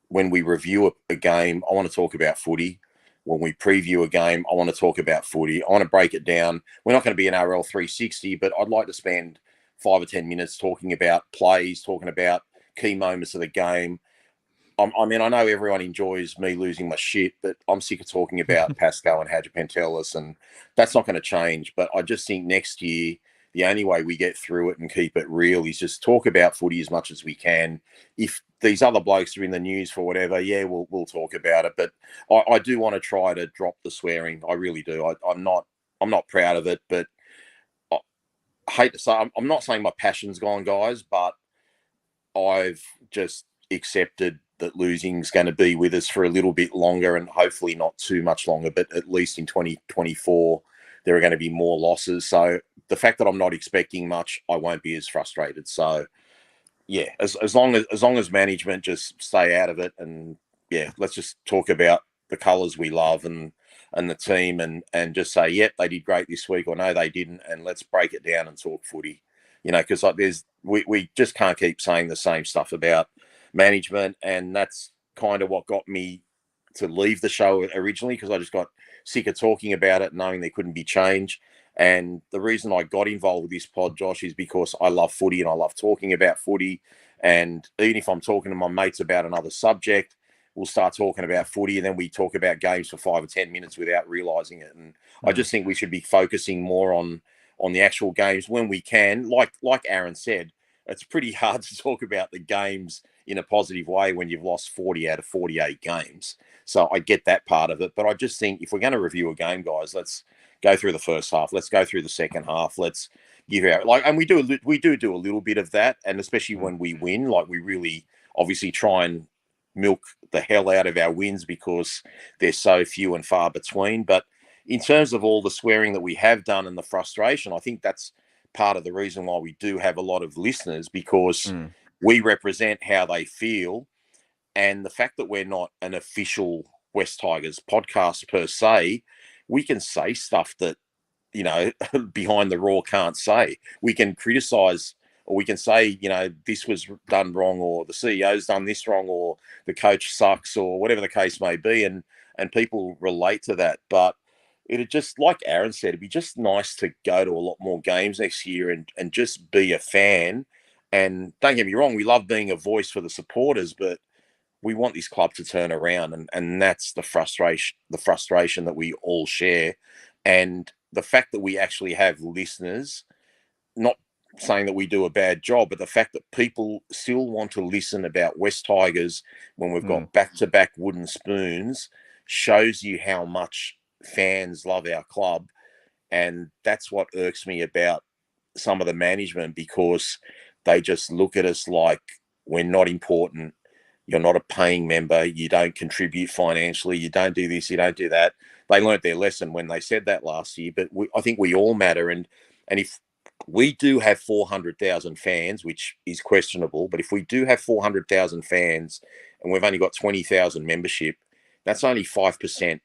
when we review a game, I want to talk about footy. When we preview a game, I want to talk about footy. I want to break it down. We're not going to be an NRL 360, but I'd like to spend 5 or 10 minutes talking about plays, talking about key moments of the game. I mean, I know everyone enjoys me losing my shit, but I'm sick of talking about Pascal and Hadjipentelis, and that's not going to change. But I just think next year, the only way we get through it and keep it real is just talk about footy as much as we can. If these other blokes are in the news for whatever, we'll talk about it. But I do want to try to drop the swearing. I really do. I'm not proud of it, but I hate to say, I'm not saying my passion's gone, guys, but I've just accepted that losing's going to be with us for a little bit longer, and hopefully not too much longer, but at least in 2024, there are going to be more losses. So the fact that I'm not expecting much, I won't be as frustrated. So yeah, as long as management just stay out of it, and yeah, let's just talk about the colours we love and the team, and just say, yep, they did great this week, or no, they didn't, and let's break it down and talk footy. Because like we just can't keep saying the same stuff about management, and that's kind of what got me to leave the show originally, because I just got sick of talking about it, knowing there couldn't be change. And the reason I got involved with this pod, Josh, is because I love footy and I love talking about footy. And even if I'm talking to my mates about another subject, we'll start talking about footy, and then we talk about games for 5 or 10 minutes without realizing it. And I just think we should be focusing more on the actual games when we can. Like Aaron said, it's pretty hard to talk about the games in a positive way when you've lost 40 out of 48 games. So I get that part of it. But I just think if we're going to review a game, guys, let's go through the first half. Let's go through the second half. Let's give out and we do a little bit of that. And especially when we win, like we really obviously try and milk the hell out of our wins because they're so few and far between. But in terms of all the swearing that we have done and the frustration, I think that's part of the reason why we do have a lot of listeners, because we represent how they feel. And the fact that we're not an official West Tigers podcast per se, we can say stuff that, behind the raw can't say. We can criticize, or we can say, this was done wrong, or the CEO's done this wrong, or the coach sucks, or whatever the case may be. And people relate to that. But it'd just, like Aaron said, it'd be just nice to go to a lot more games next year and just be a fan. And don't get me wrong, we love being a voice for the supporters, but we want this club to turn around, and that's the frustration that we all share. And the fact that we actually have listeners, not saying that we do a bad job, but the fact that people still want to listen about West Tigers when we've got back-to-back wooden spoons shows you how much fans love our club. And that's what irks me about some of the management, because they just look at us like we're not important. You're not a paying member. You don't contribute financially. You don't do this. You don't do that. They learnt their lesson when they said that last year. But I think we all matter. And if we do have 400,000 fans, which is questionable, but if we do have 400,000 fans and we've only got 20,000 membership, that's only 5%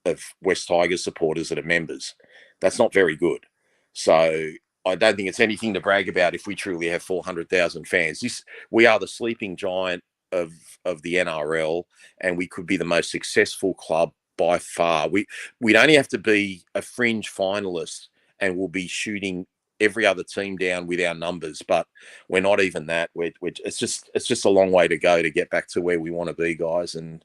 of West Tigers supporters that are members. That's not very good. So I don't think it's anything to brag about if we truly have 400,000 fans. We are the sleeping giant of the NRL, and we could be the most successful club by far. We'd only have to be a fringe finalist, and we'll be shooting every other team down with our numbers. But we're not even that. It's just a long way to go to get back to where we want to be, guys. And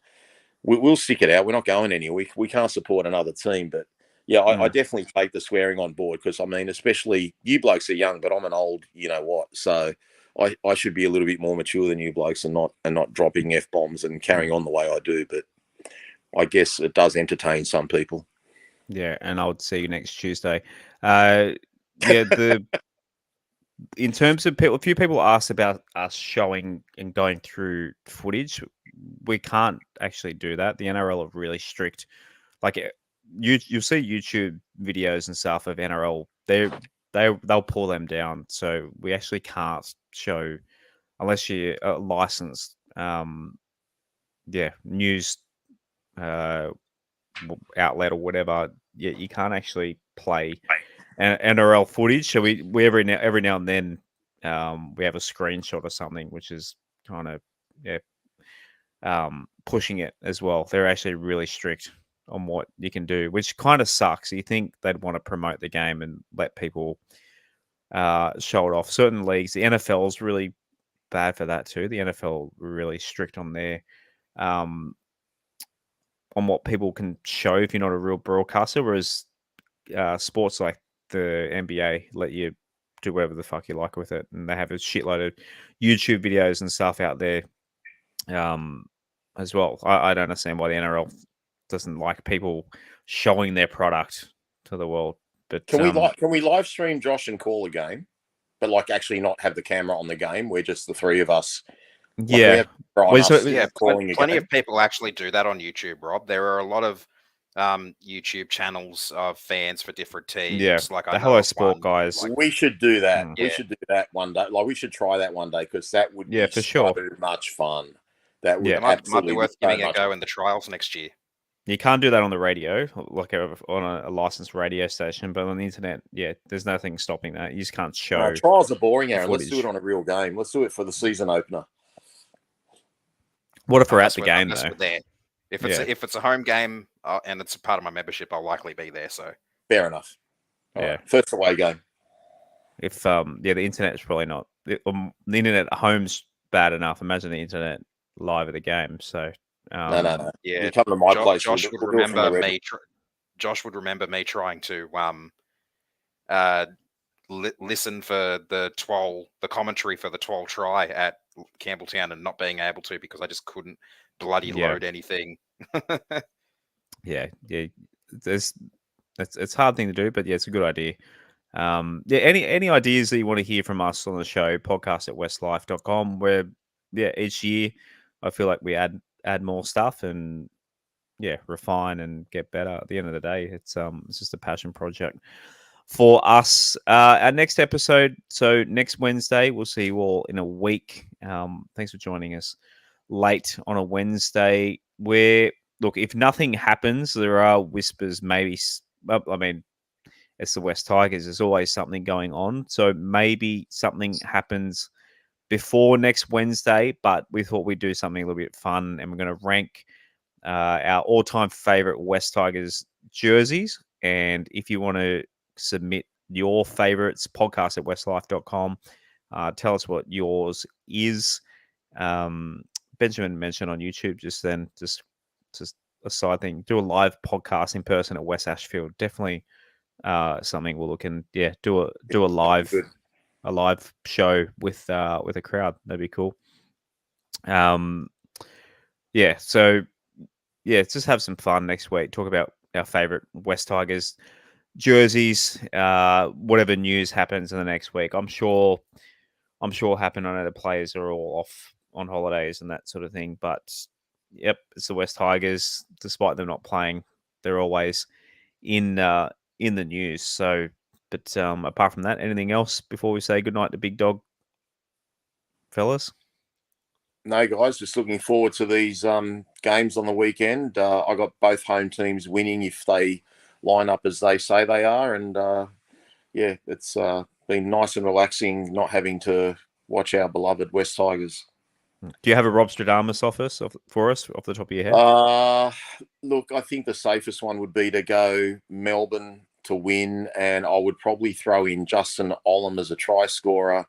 we'll stick it out. We're not going anywhere. We can't support another team. But yeah, I definitely take the swearing on board, because I mean, especially you blokes are young, but I'm an old, so I should be a little bit more mature than you blokes, and not dropping F-bombs and carrying on the way I do. But I guess it does entertain some people. Yeah, and I'll see you next Tuesday. In terms of people, a few people asked about us showing and going through footage. We can't actually do that. The NRL are really strict. Like you'll see YouTube videos and stuff of NRL. They'll pull them down. So we actually can't show unless you're licensed. News outlet or whatever. Yeah, you can't actually play NRL footage. So we every now and then we have a screenshot or something, which is kind of pushing it as well. They're actually really strict on what you can do, which kind of sucks. You think they'd want to promote the game and let people show it off. Certain leagues, the NFL is really bad for that too. The NFL really strict on their on what people can show if you're not a real broadcaster, whereas sports like the NBA let you do whatever the fuck you like with it, and they have a shitload of YouTube videos and stuff out there as well. I don't understand why the NRL doesn't like people showing their product to the world. But can we live stream, Josh, and call a game, but like actually not have the camera on the game? We're just the three of us. Yeah. Plenty of people actually do that on YouTube, Rob. There are a lot of YouTube channels of fans for different teams. Yeah, like I the know Hello of Sport one, guys. like, We should do that. Mm. We Yeah. should do that one day. Like we should try that one day because that would Yeah, be for sure. so much fun. That would Yeah. it might absolutely be worth so giving a much go fun. in the trials next year. You can't do that on the radio, like on a licensed radio station, but on the internet, yeah, there's nothing stopping that. You just can't show. Trials are boring, the Aaron. Let's do footage. it on a real game. Let's do it for the season opener. What if we're at Unless the we're- game unless though? we're there. If Yeah. it's a home game and it's a part of my membership, I'll likely be there. So Fair enough. All Yeah. right. First away game. If the internet's probably not the internet at home's bad enough. Imagine the internet live at the game. So No. yeah, You come to my place. Josh we'll would do it from the remember red. me. Josh would remember me trying to listen for the commentary for the 12 try at Campbelltown and not being able to because I just couldn't bloody Yeah. load anything. yeah. It's a hard thing to do, but yeah, it's a good idea. Any ideas that you want to hear from us on the show, podcast at westlife.com, where each year I feel like we add more stuff and refine and get better. At the end of the day, it's just a passion project for us. Our next episode, so next Wednesday, we'll see you all in a week. Thanks for joining us late on a Wednesday. Where look, if nothing happens, there are whispers. Maybe, I mean, it's the West Tigers. There's always something going on, so maybe something happens before next Wednesday. But we thought we'd do something a little bit fun, and we're going to rank our all-time favorite West Tigers jerseys. And if you want to submit your favorites, podcast at westlife.com. Tell us what yours is. Benjamin mentioned on YouTube just a side thing. Do a live podcast in person at West Ashfield. Definitely something we'll look and do a live show with a crowd. That'd be cool. So just have some fun next week. Talk about our favorite West Tigers jerseys. Whatever news happens in the next week, I'm sure happen. I know the players are all off on holidays and that sort of thing. But yep, it's the West Tigers. Despite them not playing, they're always in the news. So, but apart from that, anything else before we say goodnight to Big Dog, fellas? No, guys, just looking forward to these games on the weekend. I got both home teams winning if they line up as they say they are. And, it's been nice and relaxing not having to watch our beloved West Tigers. Do you have a Rob Stradamus for us off the top of your head? Look, I think the safest one would be to go Melbourne to win, and I would probably throw in Justin Olam as a try scorer.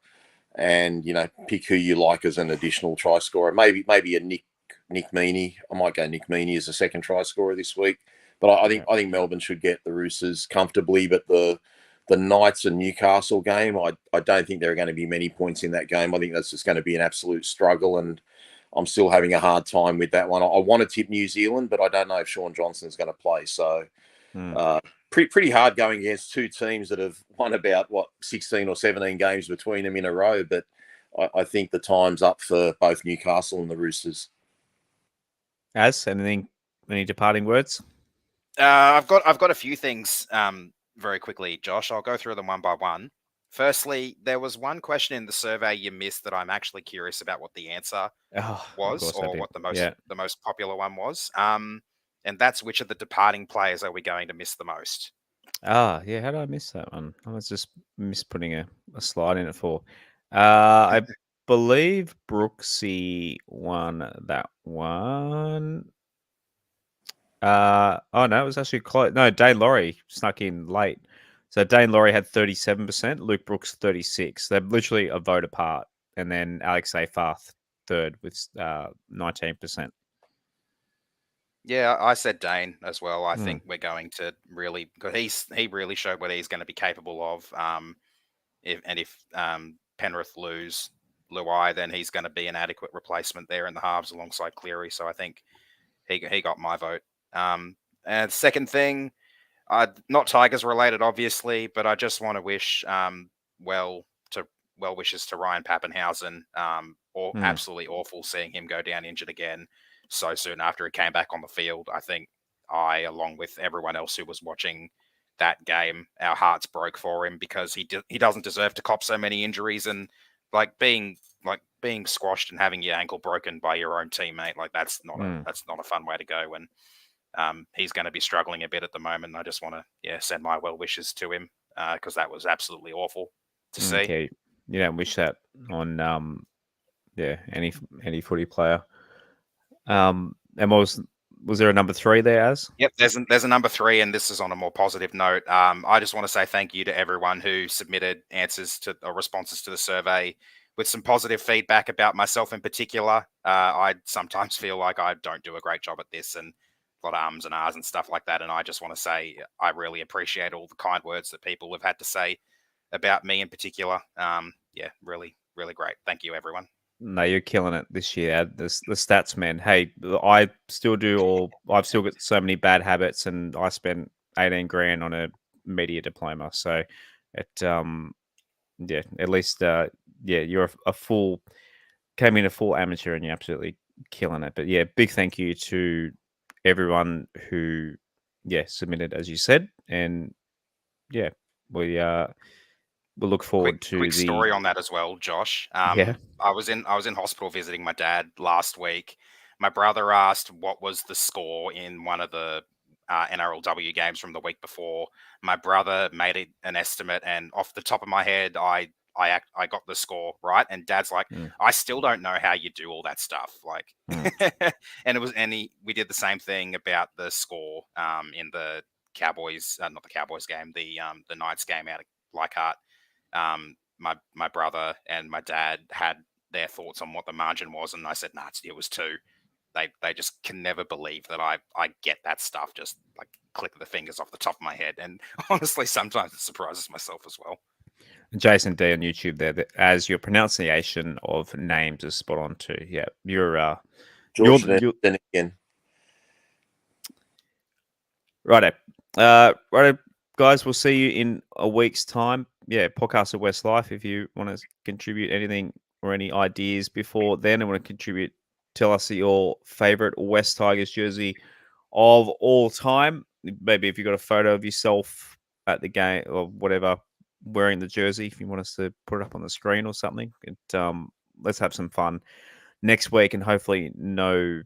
And pick who you like as an additional try scorer. Maybe a Nick Meaney. I might go Nick Meaney as a second try scorer this week. But I think Melbourne should get the Roosters comfortably. But the Knights and Newcastle game, I don't think there are going to be many points in that game. I think that's just going to be an absolute struggle, and I'm still having a hard time with that one. I want to tip New Zealand, but I don't know if Sean Johnson's going to play. So. Pretty hard going against two teams that have won about 16 or 17 games between them in a row. But I think the time's up for both Newcastle and the Roosters. Any departing words? I've got a few things very quickly, Josh. I'll go through them one by one. Firstly, there was one question in the survey you missed that I'm actually curious about what the answer was, or what the most popular one was. And that's which of the departing players are we going to miss the most? How did I miss that one? I was just putting a slide in it for. I believe Brooksy won that one. No, it was actually close. No, Dane Laurie snuck in late. So Dane Laurie had 37%, Luke Brooks 36%. They're literally a vote apart. And then Alex Afarth third with 19%. Yeah, I said Dane as well. I think we're going to really, because he really showed what he's going to be capable of. If Penrith lose Luai, then he's going to be an adequate replacement there in the halves alongside Cleary. So I think he got my vote. And second thing, not Tigers related, obviously, but I just want to wish well wishes to Ryan Pappenhausen. Absolutely awful seeing him go down injured again so soon after he came back on the field. I think I, along with everyone else who was watching that game, our hearts broke for him because he doesn't deserve to cop so many injuries, and being squashed and having your ankle broken by your own teammate, that's not a fun way to go. And he's going to be struggling a bit at the moment. I just want to send my well wishes to him because that was absolutely awful to see. Okay, you don't wish that on any footy player. And was there a number 3 there, Az? Yep, there's a number 3, and this is on a more positive note. I just want to say thank you to everyone who submitted answers to or responses to the survey with some positive feedback about myself in particular. I sometimes feel like I don't do a great job at this, and a lot of ums and ahs and stuff like that. And I just want to say I really appreciate all the kind words that people have had to say about me in particular. Really, really great. Thank you, everyone. No, you're killing it this year. The stats, man. Hey, I still do I've still got so many bad habits, and I spent 18 grand on a media diploma. So at least you're came in a full amateur, and you're absolutely killing it. But yeah, big thank you to everyone who submitted, as you said, and we'll look forward to quick story on that as well, Josh. I was in hospital visiting my dad last week. My brother asked what was the score in one of the NRLW games from the week before. My brother made an estimate, and off the top of my head, I got the score right. And Dad's like, I still don't know how you do all that stuff. And we did the same thing about the score in the Cowboys, not the Cowboys game, the Knights game out of Leichhardt. My brother and my dad had their thoughts on what the margin was, and I said, nah, it was 2. They just can never believe that I get that stuff just click of the fingers off the top of my head. And honestly, sometimes it surprises myself as well. Jason D on YouTube there, as your pronunciation of names is spot on too. Yeah, you're George then again. Righto, guys. We'll see you in a week's time. Yeah, podcast at WestsLife. If you want to contribute anything or any ideas before then, and want to contribute, tell us your favorite West Tigers jersey of all time. Maybe if you got a photo of yourself at the game or whatever, wearing the jersey, if you want us to put it up on the screen or something. Let's have some fun next week, and hopefully a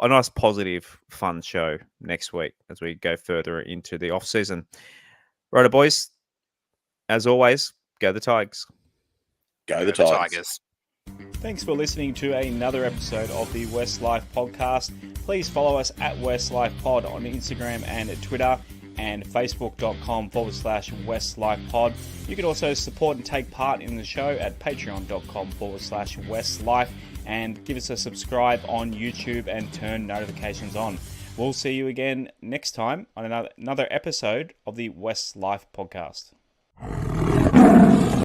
nice, positive, fun show next week as we go further into the off season. Righto, boys. As always, go the Tigers. Go the Tigers. Thanks for listening to another episode of the WestsLife podcast. Please follow us at WestsLife Pod on Instagram and Twitter, and facebook.com/WestsLifePod. You can also support and take part in the show at patreon.com/WestsLife, and give us a subscribe on YouTube and turn notifications on. We'll see you again next time on another episode of the WestsLife podcast.